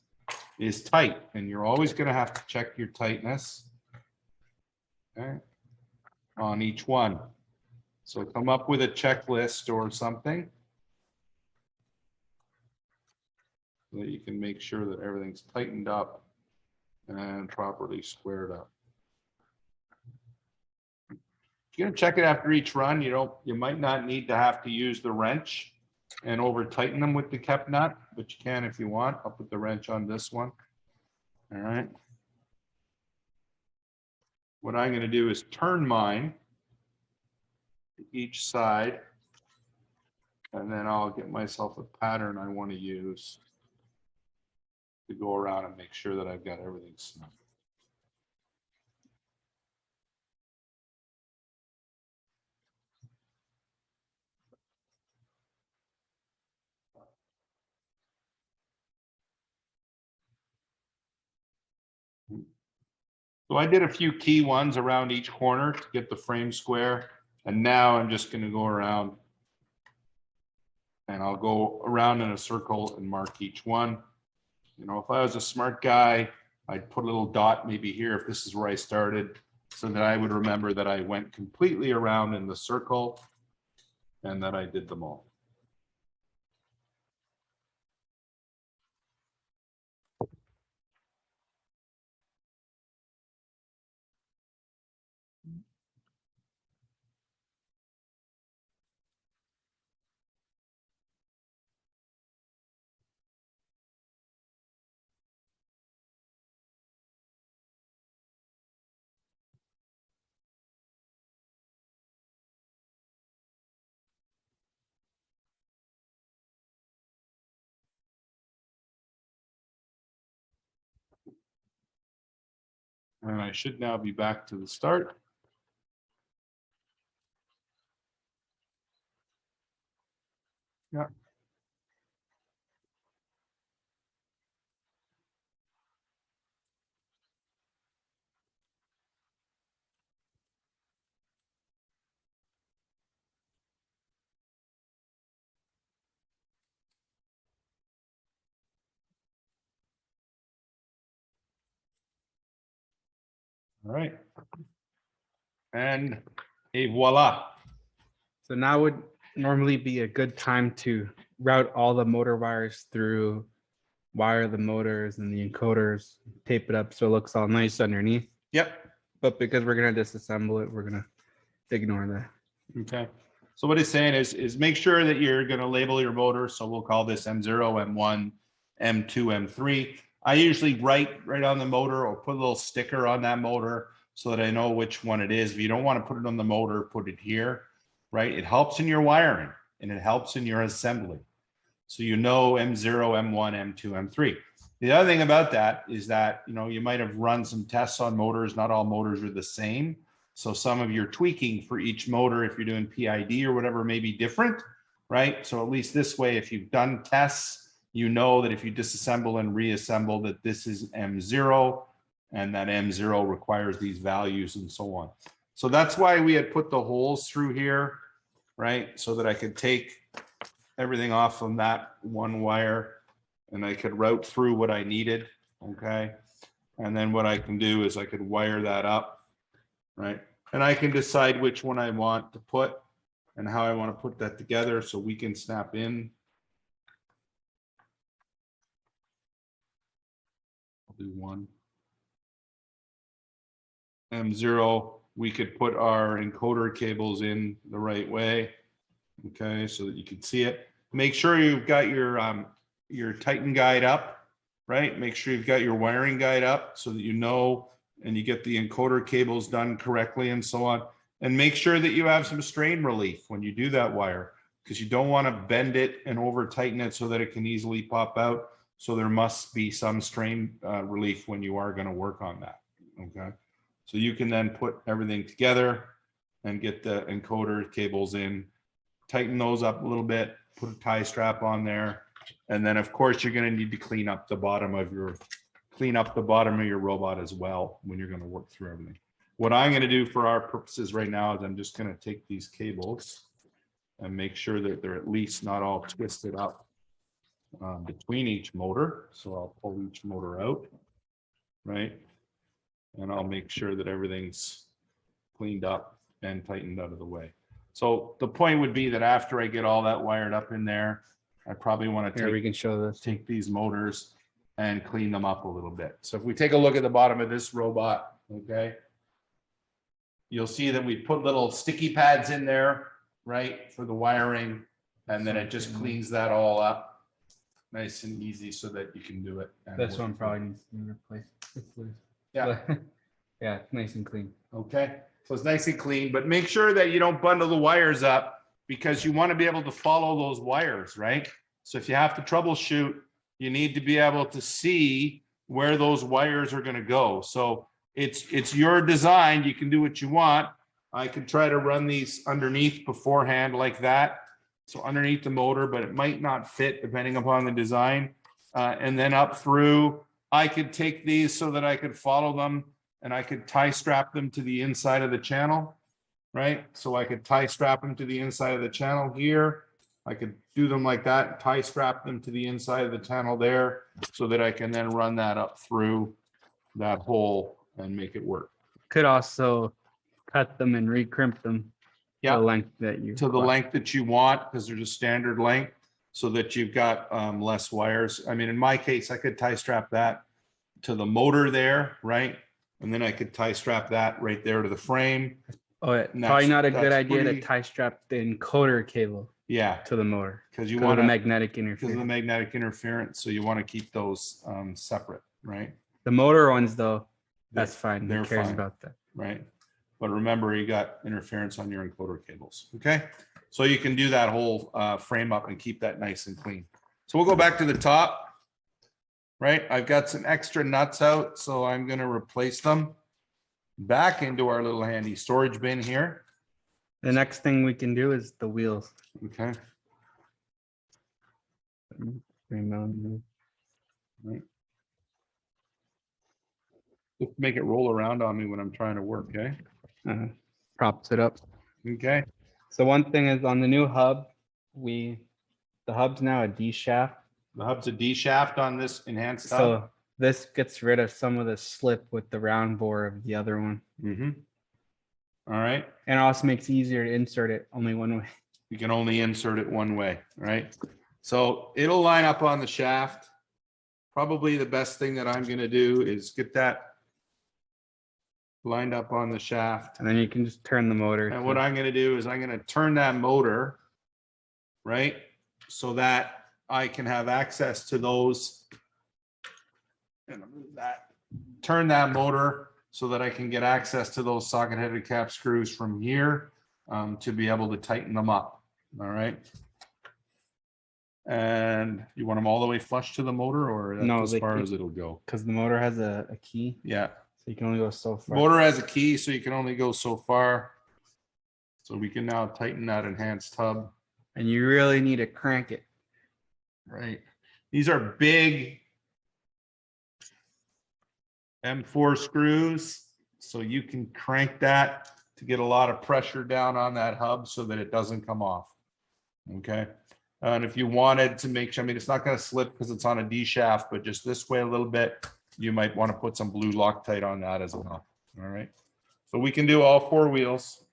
is tight. And you're always going to have to check your tightness, okay, on each one. So come up with a checklist or something so that you can make sure that everything's tightened up and properly squared up. You're going to check it after each run. You might not need to have to use the wrench and over tighten them with the kept nut, but you can if you want. I'll put the wrench on this one. All right. What I'm going to do is turn mine to each side, and then I'll get myself a pattern I want to use to go around and make sure that I've got everything snug. So I did a few key ones around each corner to get the frame square. And now I'm just going to go around and I'll go around in a circle and mark each one. You know, if I was a smart guy, I'd put a little dot maybe here if this is where I started, so that I would remember that I went completely around in the circle and that I did them all. And I should now be back to the start. Yeah. All right. And voila. So now would normally be a good time to route all the motor wires through, wire the motors and the encoders, tape it up so it looks all nice underneath. Yep. But because we're going to disassemble it, we're going to ignore that. Okay. So what he's saying is make sure that you're going to label your motor. So we'll call this M0, M1, M2, M3. I usually write right on the motor or put a little sticker on that motor so that I know which one it is. If you don't want to put it on the motor, put it here, right? It helps in your wiring and it helps in your assembly. So you know M0, M1, M2, M3. The other thing about that is that, you know, you might have run some tests on motors. Not all motors are the same. So some of your tweaking for each motor, if you're doing PID or whatever, may be different, right? So at least this way, if you've done tests, you know that if you disassemble and reassemble that this is M0 and that M0 requires these values and so on. So that's why we had put the holes through here, right? So that I could take everything off from that one wire and I could route through what I needed, okay? And then what I can do is I could wire that up, right? And I can decide which one I want to put and how I want to put that together so we can snap in. I'll do one. M0, we could put our encoder cables in the right way. Okay, so that you can see it. Make sure you've got your Titan guide up, right? Make sure you've got your wiring guide up so that you know and you get the encoder cables done correctly and so on. And make sure that you have some strain relief when you do that wire, because you don't want to bend it and over tighten it so that it can easily pop out. So there must be some strain relief when you are going to work on that. Okay, so you can then put everything together and get the encoder cables in, tighten those up a little bit, put a tie strap on there, and then of course you're going to need to clean up the bottom of your robot as well when you're going to work through everything. What I'm going to do for our purposes right now is I'm just going to take these cables and make sure that they're at least not all twisted up between each motor. So I'll pull each motor out, right? And I'll make sure that everything's cleaned up and tightened out of the way. So the point would be that after I get all that wired up in there, I probably want to we can show this. take these motors and clean them up a little bit. So if we take a look at the bottom of this robot, okay, you'll see that we put little sticky pads in there, right, for the wiring, and then it just cleans that all up nice and easy so that you can do it. This one probably needs to be replaced. It's loose. Yeah. Yeah, it's nice and clean. Okay, so it's nice and clean, but make sure that you don't bundle the wires up because you want to be able to follow those wires, right? So if you have to troubleshoot, you need to be able to see where those wires are going to go. So it's your design. You can do what you want. I could try to run these underneath beforehand like that. So underneath the motor, but it might not fit depending upon the design. And then up through, I could take these so that I could follow them and I could tie strap them to the inside of the channel, right? So I could tie strap them to the inside of the channel here. I could do them like that, tie strap them to the inside of the channel there so that I can then run that up through that hole and make it work. Could also cut them and recrimp them Yeah, the length that you to the length that you want, because there's a standard length so that you've got less wires. I mean, in my case, I could tie strap that to the motor there, right? And then I could tie strap that right there to the frame. Oh, yeah. And Probably that's- not a good that's idea pretty- to tie strap the encoder cable Yeah, to the motor because you because of want the to, magnetic because of the interference. magnetic interference. So you want to keep those separate, right? The motor ones, though, that's They're- fine. Who they're cares fine. about that? Right? But remember, you got interference on your encoder cables. Okay, so you can do that whole frame up and keep that nice and clean. So we'll go back to the top. Right, I've got some extra nuts out, so I'm going to replace them back into our little handy storage bin here. The next thing we can do is the wheels. Okay. Right. Just make it roll around on me when I'm trying to work. Okay. Props it up. Okay. So one thing is on the new hub, the hub's now a D shaft. The hub's a D shaft on this enhanced hub. So this gets rid of some of the slip with the round bore of the other one. All right. And it also makes it easier to insert it only one way. You can only insert it one way, right? So it'll line up on the shaft. Probably the best thing that I'm going to do is get that lined up on the shaft. And then you can just turn the motor. And what I'm going to do is I'm going to turn that motor, right? So that I can have access to those. And move that. Turn that motor so that I can get access to those socket-headed cap screws from here to be able to tighten them up. All right. And you want them all the way flush to the motor, or that's No, as they far can- as it'll go? Because the motor has a key, Yeah. so you can only go so far. Motor has a key, so you can only go so far. So we can now tighten that enhanced hub. And you really need to crank it. Right. These are big M4 screws, so you can crank that to get a lot of pressure down on that hub so that it doesn't come off. Okay. And if you wanted to make sure, I mean, it's not going to slip because it's on a D shaft, but just this way a little bit, you might want to put some blue Loctite on that as well. All right. So we can do all 4 wheels.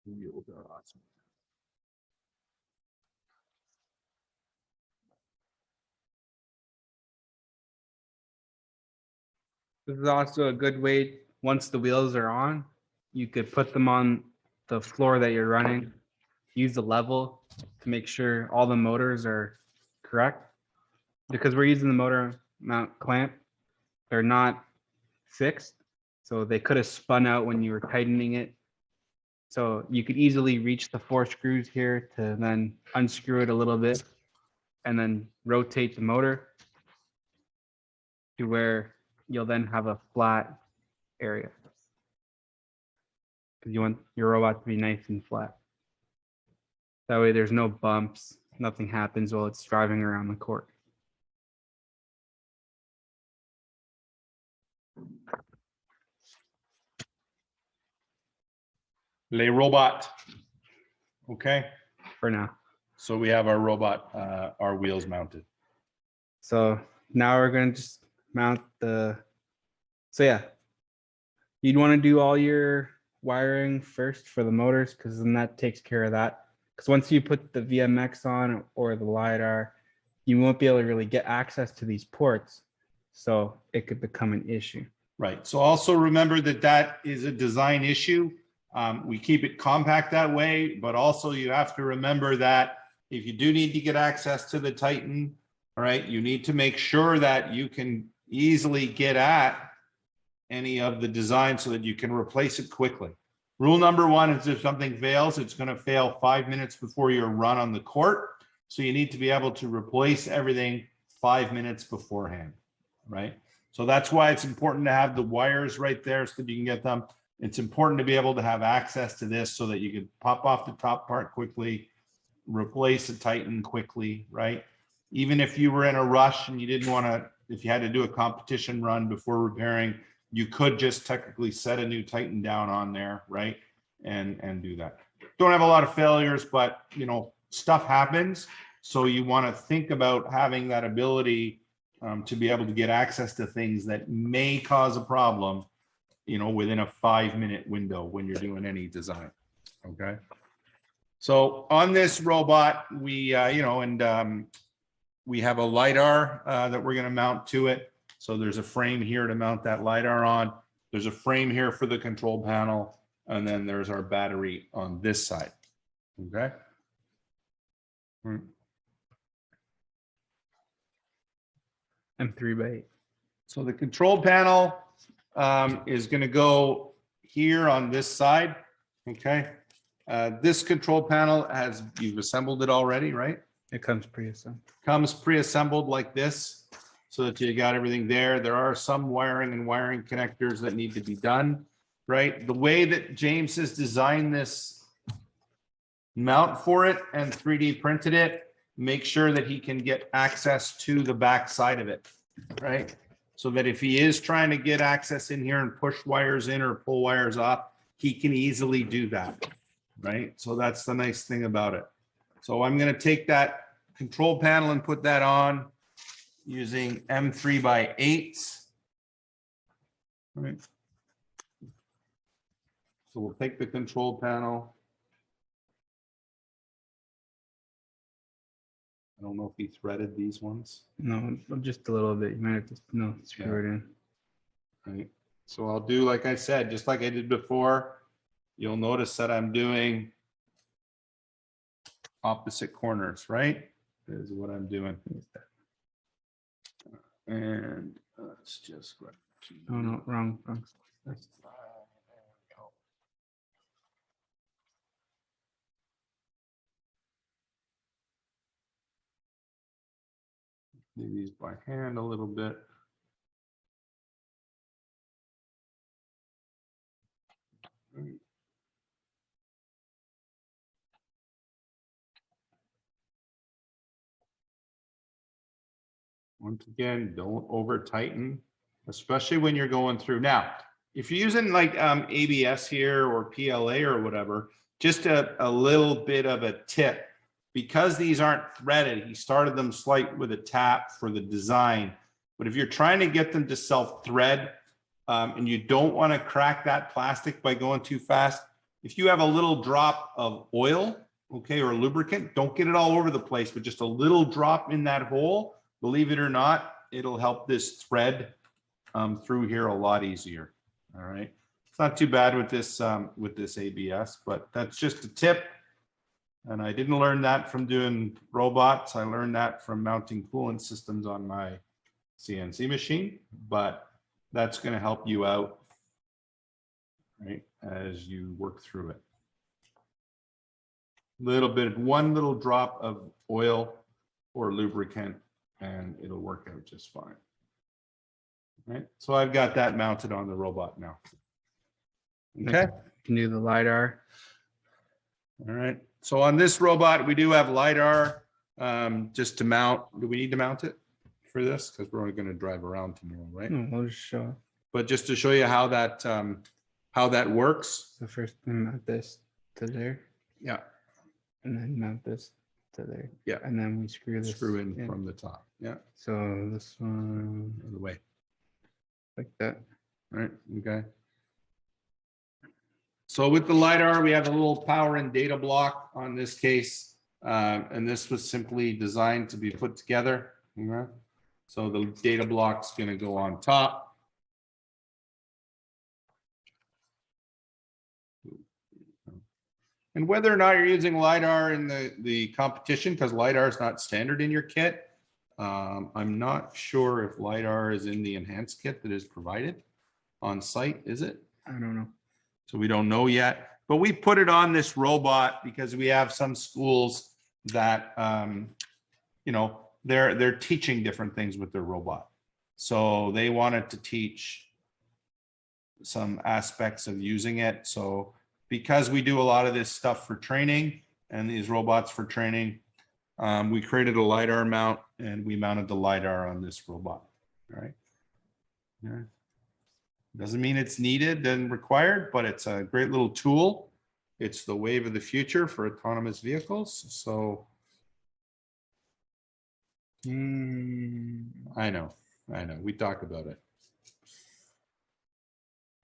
Wheels are awesome. This is also a good way, once the wheels are on, you could put them on the floor that you're running, use the level to make sure all the motors are correct. Because we're using the motor mount clamp, they're not fixed. So they could have spun out when you were tightening it. So you could easily reach the 4 screws here to then unscrew it a little bit and then rotate the motor to where you'll then have a flat area. Because you want your robot to be nice and flat. That way there's no bumps, nothing happens while it's driving around the court. Les robots. Okay. For now. So we have our robot, our wheels mounted. So now we're going to just mount the, so yeah, you'd want to do all your wiring first for the motors, because then that takes care of that. Because once you put the VMX on or the LiDAR, you won't be able to really get access to these ports. So it could become an issue. Right. So also remember that that is a design issue. We keep it compact that way, but also you have to remember that if you do need to get access to the Titan, all right, you need to make sure that you can easily get at any of the design so that you can replace it quickly. Rule number 1 is if something fails, it's going to fail 5 minutes before your run on the court. So you need to be able to replace everything 5 minutes beforehand, right? So that's why it's important to have the wires right there so that you can get them. It's important to be able to have access to this so that you can pop off the top part quickly, replace a Titan quickly, right? Even if you were in a rush and you didn't want to, if you had to do a competition run before repairing, you could just technically set a new Titan down on there, right? And do that. Don't have a lot of failures, but you know, stuff happens. So you want to think about having that ability to be able to get access to things that may cause a problem, you know, within a 5-minute window when you're doing any design. Okay. So on this robot, we, you know, and we have a LiDAR that we're going to mount to it. So there's a frame here to mount that LiDAR on. There's a frame here for the control panel. And then there's our battery on this side. Okay. And 3x8. So the control panel is going to go here on this side. Okay. This control panel has, you've assembled it already, right? It comes pre-assembled. Comes pre-assembled like this so that you got everything there. There are some wiring and wiring connectors that need to be done, right? The way that James has designed this mount for it and 3D printed it, make sure that he can get access to the back side of it, right? So that if he is trying to get access in here and push wires in or pull wires off, he can easily do that, right? So that's the nice thing about it. So I'm going to take that control panel and put that on using M3x8s. Right. So we'll take the control panel. I don't know if he threaded these ones. No, just a little bit. You might have to screw it in. Right. So I'll do, like I said, just like I did before, you'll notice that I'm doing opposite corners, right? Is what I'm doing. And let's just grab. Oh, no, wrong. That's fine. There we go. Do these by hand a little bit. Once again, don't over tighten, especially when you're going through. Now, if you're using like ABS here or PLA or whatever, just a little bit of a tip, because these aren't threaded. He started them slight with a tap for the design. But if you're trying to get them to self-thread and you don't want to crack that plastic by going too fast, if you have a little drop of oil, okay, or lubricant, don't get it all over the place, but just a little drop in that hole, believe it or not, it'll help this thread through here a lot easier. All right. It's not too bad with this ABS, but that's just a tip. And I didn't learn that from doing robots. I learned that from mounting coolant systems on my CNC machine, but that's going to help you out, right, as you work through it. One little drop of oil or lubricant, and it'll work out just fine. Right. So I've got that mounted on the robot now. Okay. Can do the LiDAR. All right. So on this robot, we do have LiDAR just to mount. Do we need to mount it for this? Because we're only going to drive around tomorrow, right? No, we'll just show. But just to show you how that works. The first thing, mount this to there. Yeah. And then mount this to there. Yeah. And then we screw this in from the top. Yeah. So this one Out of the way. like that. All right. Okay. So with the LiDAR, we have a little power and data block on this case. And this was simply designed to be put together. Okay. So the data block's going to go on top. And whether or not you're using LiDAR in the competition, because LiDAR is not standard in your kit, I'm not sure if LiDAR is in the enhanced kit that is provided on site, is it? I don't know. So we don't know yet, but we put it on this robot because we have some schools that, you know, they're teaching different things with their robot. So they wanted to teach some aspects of using it. So because we do a lot of this stuff for training and these robots for training, we created a LiDAR mount and we mounted the LiDAR on this robot. All right. Yeah. Doesn't mean it's needed and required, but it's a great little tool. It's the wave of the future for autonomous vehicles. So I know. We talk about it.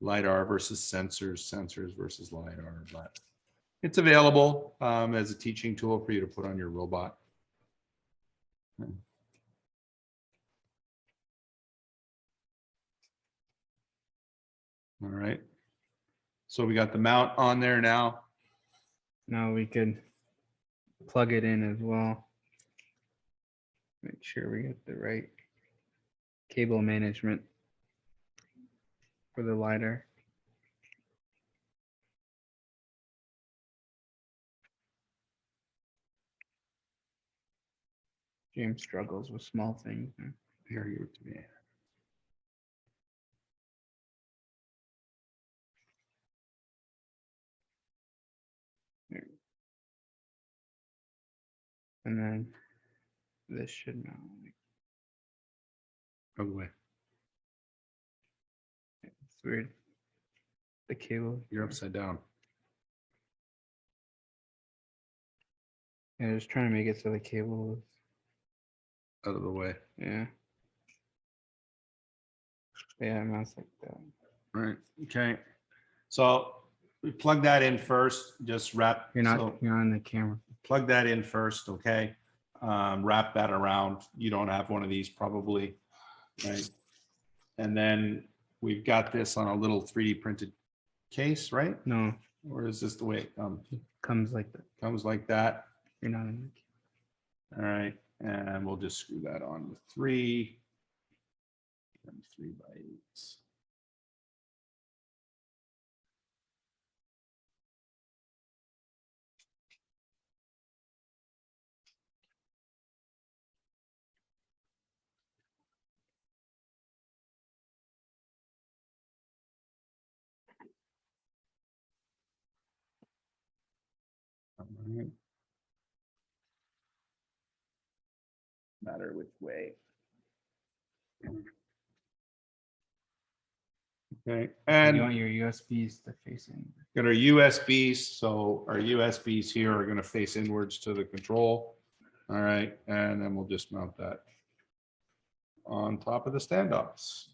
LiDAR versus sensors versus LiDAR, but it's available as a teaching tool for you to put on your robot. All right. So we got the mount on there now. Now we could plug it in as well. Make sure we get the right cable management for the LiDAR. James struggles with small things. Here, give it to me. And then this should now. Go away. It's weird. The cable. You're upside down. Yeah, just trying to make it so the cable is Out of the way. yeah. Yeah, it mounts like that. Right. Okay. So we plug that in first. Just wrap. You're not so you're on the camera. plug that in first. Okay. Wrap that around. You don't have one of these probably, right? And then we've got this on a little 3D printed case, right? No, Or is this the way it comes? comes like that. Comes like that. You're not in All right. And we'll just screw that on with 3. And 3x8. All right. Matter which way. Okay, And you and want your USBs to face in. got our USBs. So our USBs here are going to face inwards to the control. All right, and then we'll just mount that on top of the standoffs.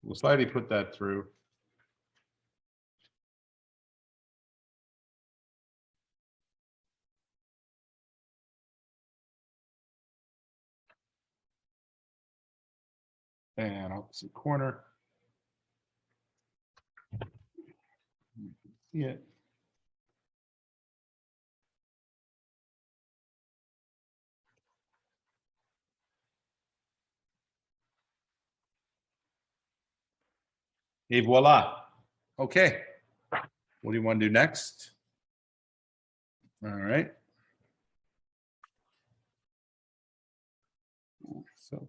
We'll slightly put that through. And opposite corner. Yeah. Et voila. Okay. What do you want to do next? All right. So,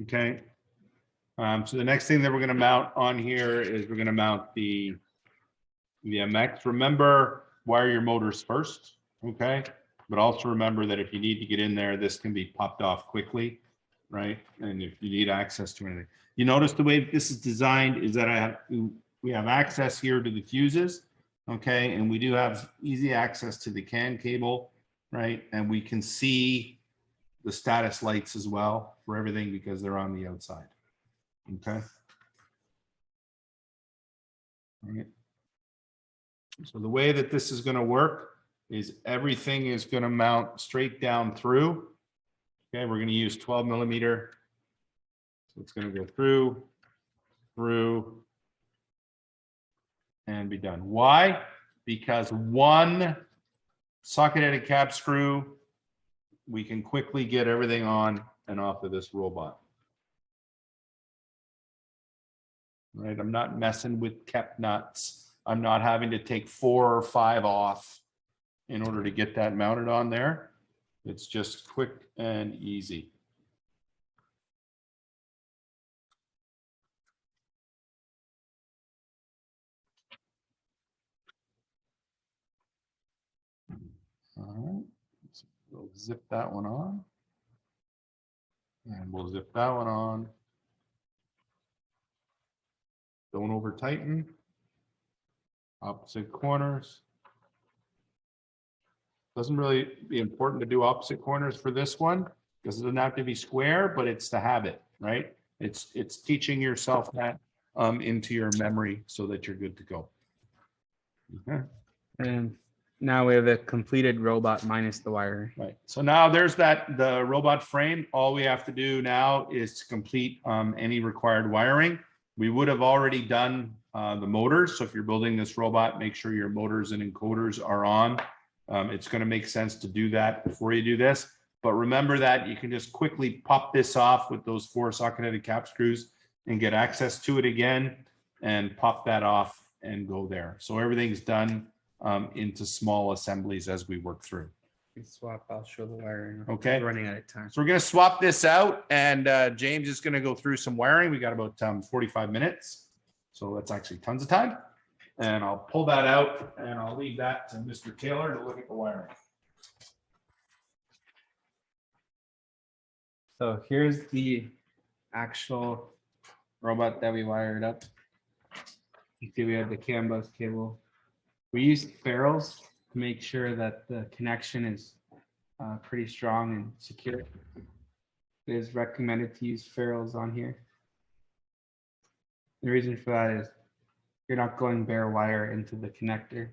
okay. So the next thing that we're going to mount on here is we're going to mount the MX. Remember, wire your motors first, okay? But also remember that if you need to get in there, this can be popped off quickly, right? And if you need access to anything. You notice the way this is designed is that we have access here to the fuses, okay? And we do have easy access to the CAN cable, right? And we can see the status lights as well for everything because they're on the outside. Okay. All right. So the way that this is going to work is everything is going to mount straight down through. Okay, we're going to use 12 millimeter. So it's going to go through, and be done. Why? Because one socket-headed cap screw, we can quickly get everything on and off of this robot. Right, I'm not messing with kept nuts. I'm not having to take 4 or 5 off in order to get that mounted on there. It's just quick and easy. All right, so we'll zip that one on. And we'll zip that one on. Don't over tighten. Opposite corners. Doesn't really be important to do opposite corners for this one because it doesn't have to be square, but it's the habit, right? It's teaching yourself that into your memory so that you're good to go. Okay. And now we have a completed robot minus the wire. Right. So now there's the robot frame. All we have to do now is to complete any required wiring. We would have already done the motors. So if you're building this robot, make sure your motors and encoders are on. It's going to make sense to do that before you do this. But remember that you can just quickly pop this off with those 4 socket-headed cap screws and get access to it again and pop that off and go there. So everything's done into small assemblies as we work through. Swap, I'll show the wiring. Okay. We're running out of time. So we're going to swap this out and James is going to go through some wiring. We got about 45 minutes. So that's actually tons of time. And I'll pull that out and I'll leave that to Mr. Taylor to look at the wiring. So here's the actual robot that we wired up. You see we have the CAN bus cable. We used ferrules to make sure that the connection is pretty strong and secure. It is recommended to use ferrules on here. The reason for that is you're not going bare wire into the connector,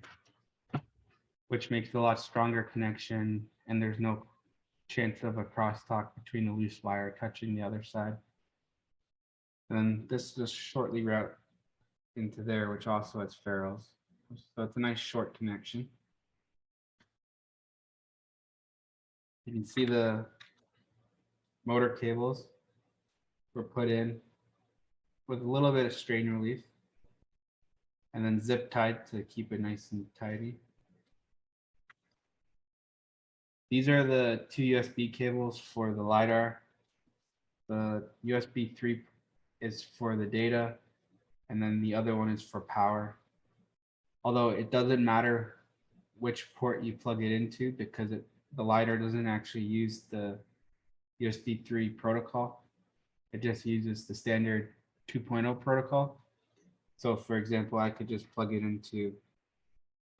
which makes it a lot stronger connection, and there's no chance of a crosstalk between the loose wire touching the other side. And then this just shortly route into there, which also has ferrules. So it's a nice short connection. You can see the motor cables were put in with a little bit of strain relief and then zip tied to keep it nice and tidy. These are the 2 USB cables for the LiDAR. The USB 3 is for the data, and then the other one is for power. Although it doesn't matter which port you plug it into, because the LiDAR doesn't actually use the USB 3 protocol. It just uses the standard 2.0 protocol. So for example, I could just plug it into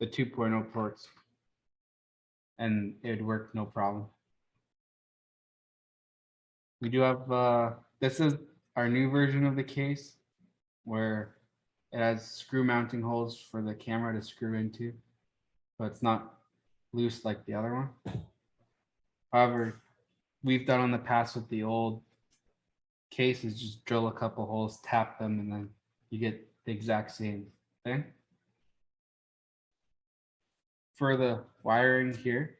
the 2.0 ports and it'd work no problem. We do have, this is our new version of the case where it has screw mounting holes for the camera to screw into, but it's not loose like the other one. However, we've done on the past with the old case is just drill a couple holes, tap them, and then you get the exact same thing. For the wiring here,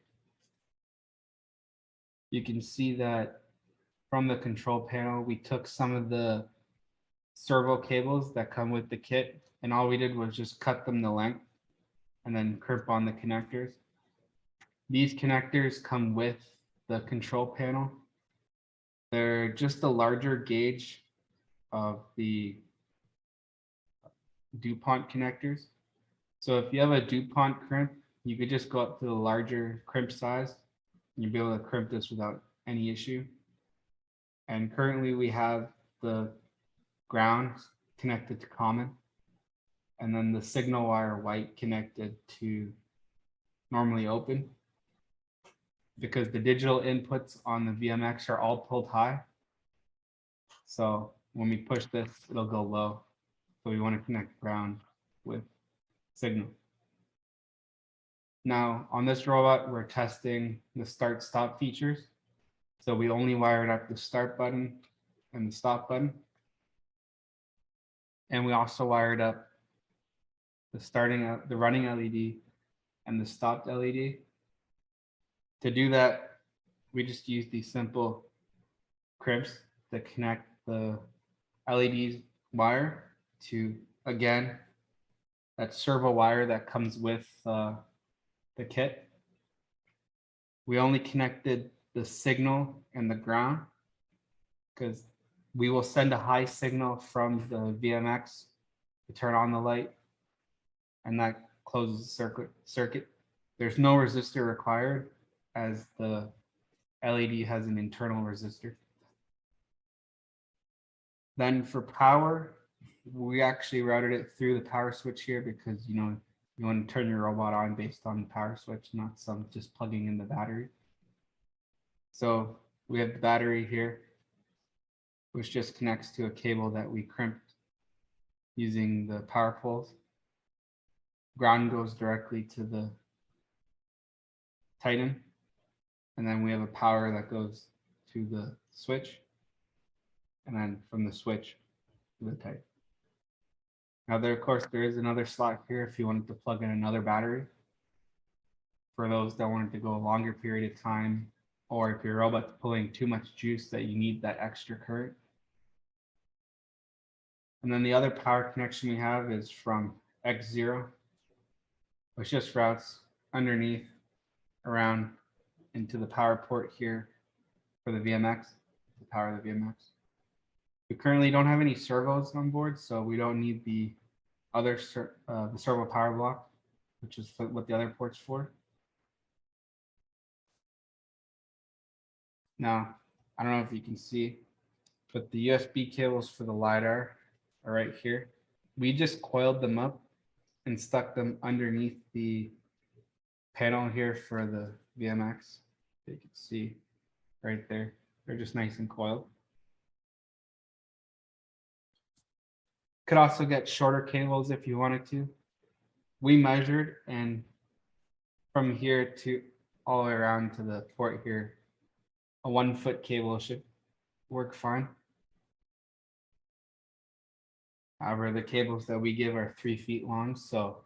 you can see that from the control panel, we took some of the servo cables that come with the kit, and all we did was just cut them to length and then crimp on the connectors. These connectors come with the control panel. They're just a larger gauge of the DuPont connectors. So if you have a DuPont crimp, you could just go up to the larger crimp size and you'll be able to crimp this without any issue. And currently we have the ground connected to common, and then the signal wire white connected to normally open, because the digital inputs on the VMX are all pulled high. So when we push this, it'll go low. So we want to connect ground with signal. Now on this robot, we're testing the start stop features. So we only wired up the start button and the stop button. And we also wired up the running LED and the stopped LED. To do that, we just use these simple crimps that connect the LED wire to, again, that servo wire that comes with the kit. We only connected the signal and the ground because we will send a high signal from the VMX to turn on the light, and that closes the circuit. There's no resistor required as the LED has an internal resistor. Then for power, we actually routed it through the power switch here because you want to turn your robot on based on the power switch, not some just plugging in the battery. So we have the battery here, which just connects to a cable that we crimped using the power poles. Ground goes directly to the Titan. And then we have a power that goes to the switch. And then from the switch to the Titan. Now of course, there is another slot here if you wanted to plug in another battery. For those that wanted to go a longer period of time, or if your robot's pulling too much juice that you need that extra current. And then the other power connection we have is from X0, which just routes underneath around into the power port here for the VMX, to power the VMX. We currently don't have any servos on board, so we don't need the other the servo power block, which is what the other port's for. Now, I don't know if you can see, but the USB cables for the LiDAR are right here. We just coiled them up and stuck them underneath the panel here for the VMX. You can see right there. They're just nice and coiled. Could also get shorter cables if you wanted to. We measured, and from here to all the way around to the port here, a 1-foot cable should work fine. However, the cables that we give are 3 feet long, so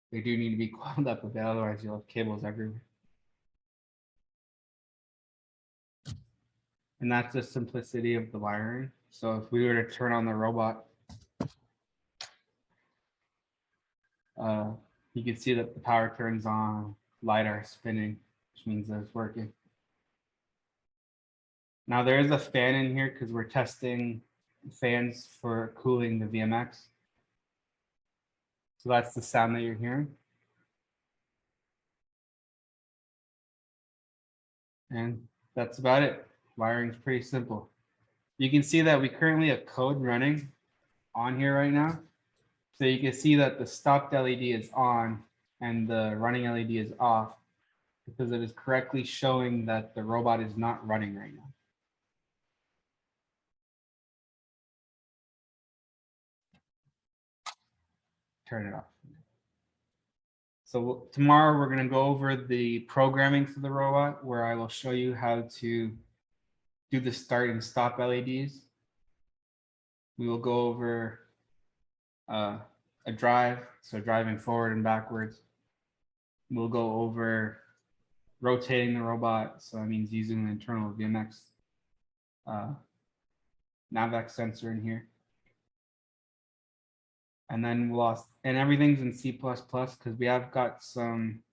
they do need to be coiled up a bit, otherwise you'll have cables everywhere. And that's the simplicity of the wiring. So if we were to turn on the robot, you can see that the power turns on, LiDAR spinning, which means that it's working. Now there is a fan in here because we're testing fans for cooling the VMX. So that's the sound that you're hearing. And that's about it. Wiring is pretty simple. You can see that we currently have code running on here right now. So you can see that the stopped LED is on and the running LED is off because it is correctly showing that the robot is not running right now. Turn it off. So tomorrow we're going to go over the programming for the robot, where I will show you how to do the start and stop LEDs. We will go over a drive, so driving forward and backwards. We'll go over rotating the robot, so that means using the internal VMX NavX sensor in here. And then and everything's in C++ because we have got some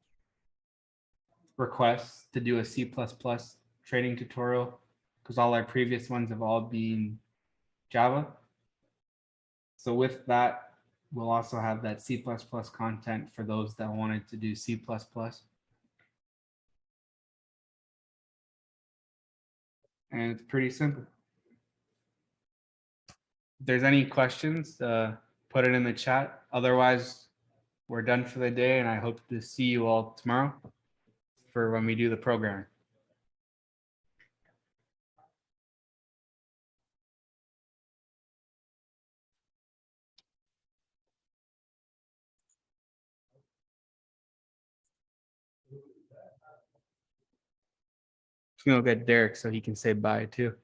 requests to do a C++ training tutorial because all our previous ones have all been Java. So with that, we'll also have that C++ content for those that wanted to do C++. And it's pretty simple. If there's any questions, put it in the chat. Otherwise, we're done for the day, and I hope to see you all tomorrow for when we do the programming. I'm gonna get Derek so he can say bye too.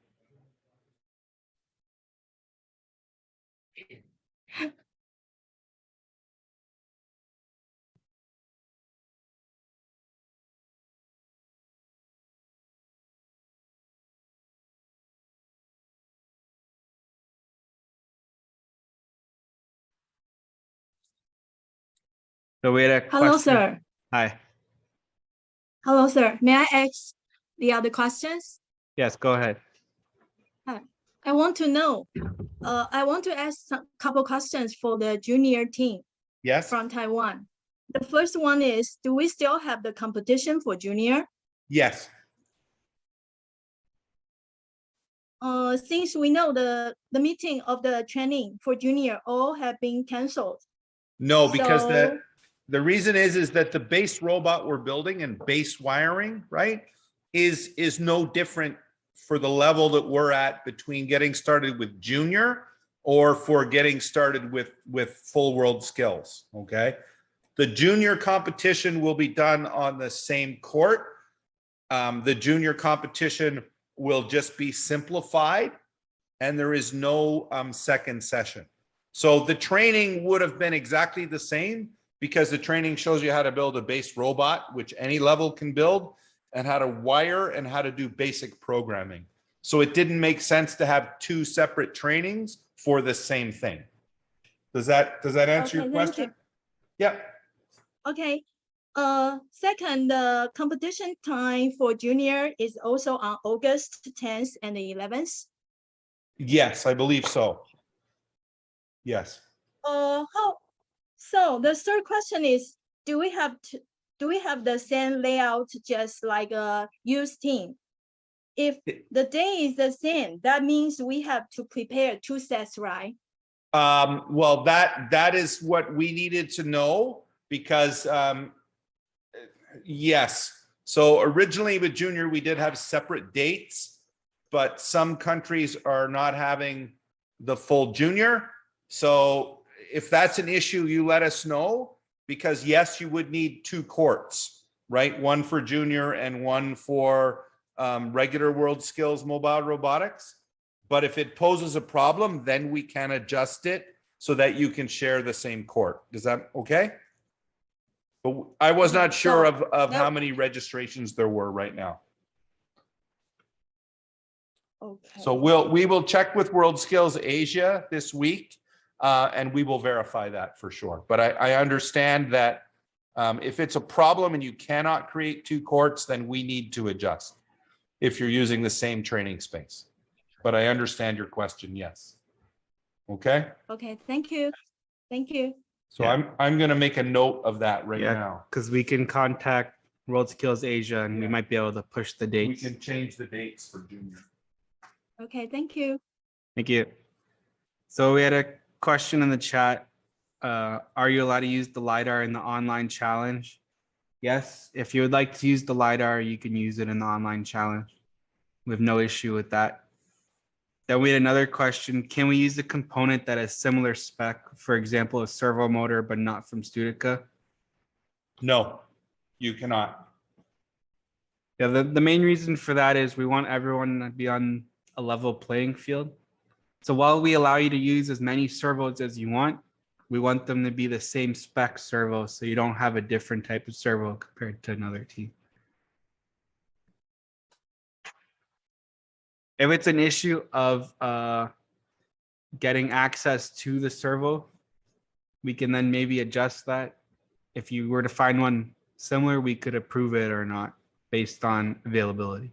So we had a question. Hello, sir. Hi. Hello, sir. May I ask the other questions? Yes, go ahead. I want to know. I want to ask a couple questions for the junior team Yes. from Taiwan. The first one is, do we still have the competition for junior? Yes. Since we know the meeting of the training for junior all have been canceled. No, because So- the reason is that the base robot we're building and base wiring, right, is no different for the level that we're at between getting started with junior or for getting started with full world skills. Okay. The junior competition will be done on the same court. The junior competition will just be simplified and there is no second session. So the training would have been exactly the same because the training shows you how to build a base robot, which any level can build, and how to wire and how to do basic programming. So it didn't make sense to have two separate trainings for the same thing. Does that answer your question? Yeah. Okay. Second, the competition time for junior is also on August 10th and the 11th. Yes, I believe so. Yes. So the third question is, do we have the same layout just like a youth team? If the day is the same, that means we have to prepare two sets, right? Well, that is what we needed to know because yes. So originally with junior, we did have separate dates, but some countries are not having the full junior. So if that's an issue, you let us know because yes, you would need two courts, right? One for junior and one for regular world skills mobile robotics. But if it poses a problem, then we can adjust it so that you can share the same court. Is that okay? But I was not sure of how many registrations there were right now. Okay. So we will check with World Skills Asia this week, and we will verify that for sure. But I understand that if it's a problem and you cannot create two courts, then we need to adjust. if you're using the same training space. But I understand your question, yes. Okay, Okay, thank you. Thank you. so Yeah. I'm going to make a note of that right Yeah, now. because we can contact World Skills Asia and we Yeah. might be able to push the We dates. can change the dates for junior. Okay, thank you. Thank you. So we had a question in the chat. Are you allowed to use the LiDAR in the online challenge? Yes, if you would like to use the LiDAR, you can use it in the online challenge. We have no issue with that. Then we had another question. Can we use a component that has similar spec, for example, a servo motor, but not from Studica? No, you cannot. Yeah, the main reason for that is we want everyone to be on a level playing field. So while we allow you to use as many servos as you want, we want them to be the same spec servo, so you don't have a different type of servo compared to another team. If it's an issue of getting access to the servo, we can then maybe adjust that. If you were to find one similar, we could approve it or not based on availability.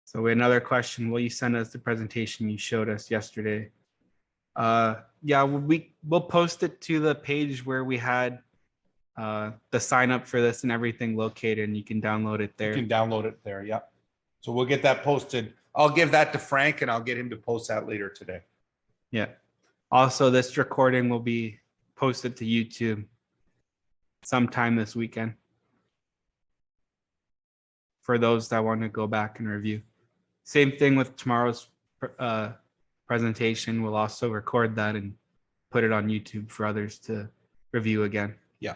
So we had another question. Will you send us the presentation you showed us yesterday? Yeah, we'll post it to the page where we had the sign up for this and everything located, and you can download it there. You can download it there. Yep. So we'll get that posted. I'll give that to Frank and I'll get him to post that later today. Yeah. Also, this recording will be posted to YouTube sometime this weekend for those that want to go back and review. Same thing with tomorrow's presentation. We'll also record that and put it on YouTube for others to review again. Yeah.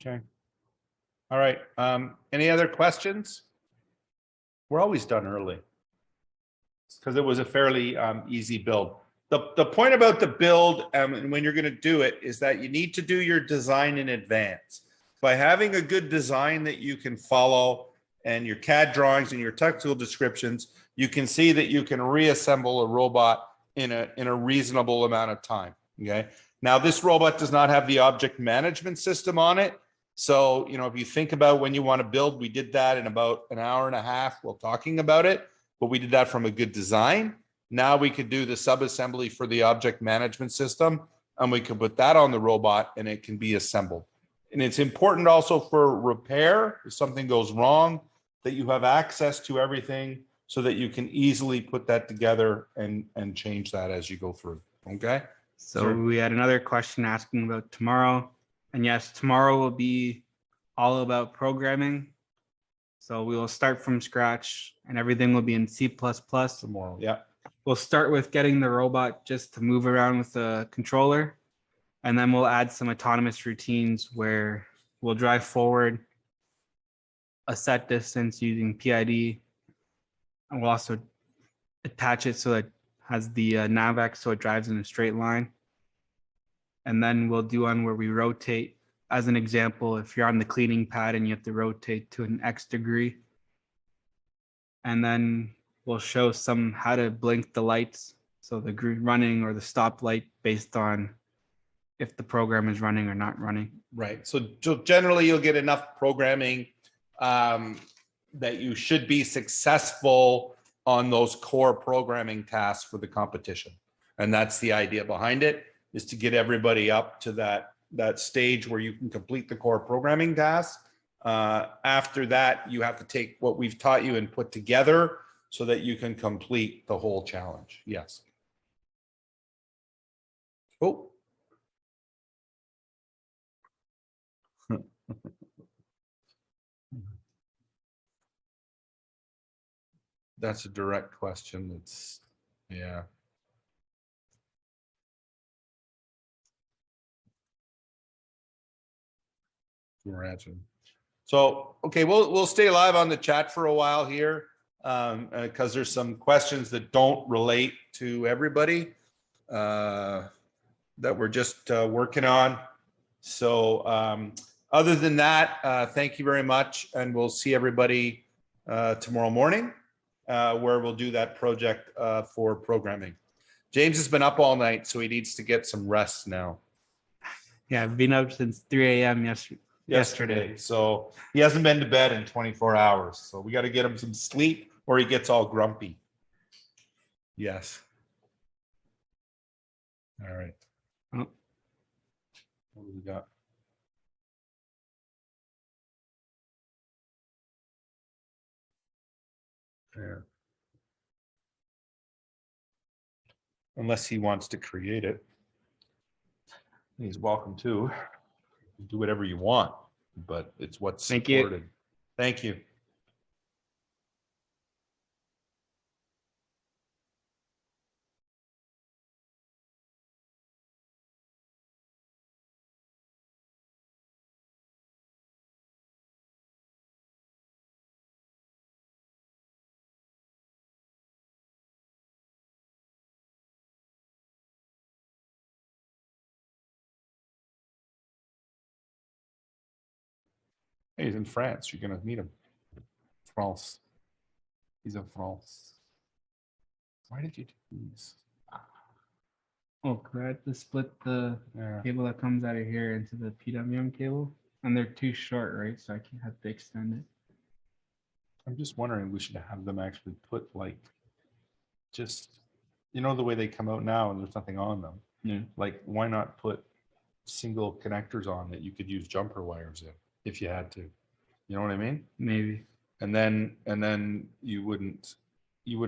Okay. All right. Any other questions? We're always done early because it was a fairly easy build. The point about the build and when you're going to do it is that you need to do your design in advance. By having a good design that you can follow and your CAD drawings and your technical descriptions, you can see that you can reassemble a robot in a reasonable amount of time. Okay. Now this robot does not have the object management system on it. So, you know, if you think about when you want to build, we did that in about an hour and a half while talking about it, but we did that from a good design. Now we could do the sub-assembly for the object management system, and we can put that on the robot and it can be assembled. And it's important also for repair, if something goes wrong, that you have access to everything so that you can easily put that together and change that as you go through. Okay. So Sure. we had another question asking about tomorrow. And yes, tomorrow will be all about programming. So we will start from scratch and everything will be in C++. Tomorrow. Yeah. We'll start with getting the robot just to move around with the controller. And then we'll add some autonomous routines where we'll drive forward a set distance using PID. And we'll also attach it so it has the NavX so it drives in a straight line. And then we'll do one where we rotate. As an example, if you're on the cleaning pad and you have to rotate to an X degree. And then we'll show some how to blink the lights. So the running or the stop light based on if the program is running or not running. Right. So generally you'll get enough programming that you should be successful on those core programming tasks for the competition. And that's the idea behind it, is to get everybody up to that stage where you can complete the core programming tasks. After that, you have to take what we've taught you and put together so that you can complete the whole challenge. Yes. Oh. That's a direct question. It's, yeah. Imagine. So, okay, we'll stay live on the chat for a while here because there's some questions that don't relate to everybody that we're just working on. So Other than that, thank you very much. And we'll see everybody tomorrow morning where we'll do that project for programming. James has been up all night, so he needs to get some rest now. Yeah, I've been up since 3 a.m. yesterday. So he hasn't been to bed in 24 hours. So we got to get him some sleep or he gets all grumpy. Yes. All right. Oh. What do we got? There. Unless he wants to create it. He's welcome to. Do whatever you want, but it's what's Thank you. supported. Thank you. Hey, he's in France. You're gonna meet him. France. He's in France. Why did you do these? Oh, could I have to split the Yeah. cable that comes out of here into the PWM cable? And they're too short, right? So I can't have to extend it. I'm just wondering, we should have them actually put like, just, you know, the way they come out now and there's nothing on them. Yeah. Like, why not put single connectors on that you could use jumper wires in if you had to? You know what I mean? Maybe. And then you wouldn't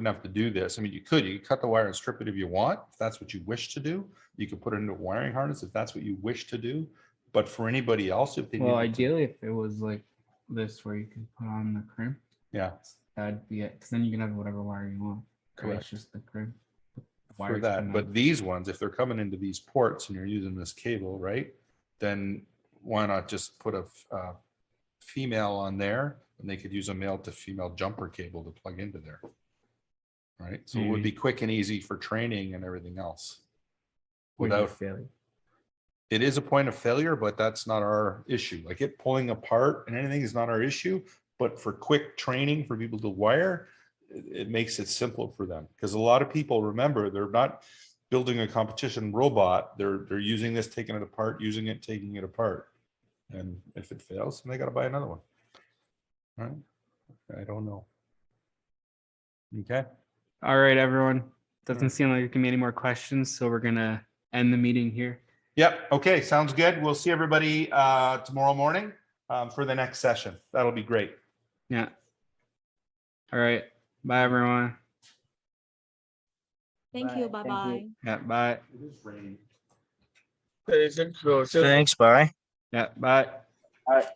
have to do this. I mean, you could cut the wire and strip it if you want, if that's what you wish to do. You could put it into a wiring harness if that's what you wish to do. But for anybody else, if they Well, needed to- ideally, if it was like this, where you can put on the crimp, yeah, that'd be it. Because then you can have whatever wire you want. Correct. It's just the crimp. for that. But these ones, if they're coming into these ports and you're using this cable, right, then why not just put a female on there, and they could use a male to female jumper cable to plug into there, right? So it would be quick and easy for training and everything else. Without failure. It is a point of failure, but that's not our issue. Like it pulling apart and anything is not our issue. But for quick training for people to wire, it makes it simple for them. Because a lot of people, remember, they're not building a competition robot. They're using this, taking it apart, using it, taking it apart. And if it fails, then they got to buy another one. All right? I don't know. Okay. All right, everyone. Doesn't Alright. seem like there can be any more questions, so we're gonna end the meeting here. Yep. Okay. Sounds good. We'll see everybody tomorrow morning for the next session. That'll be great. Yeah. All right. Bye, everyone. Thank you. Bye. Bye Thank you. bye. Yeah. Bye. It is raining. Thanks, bye. Yeah. Bye. Bye.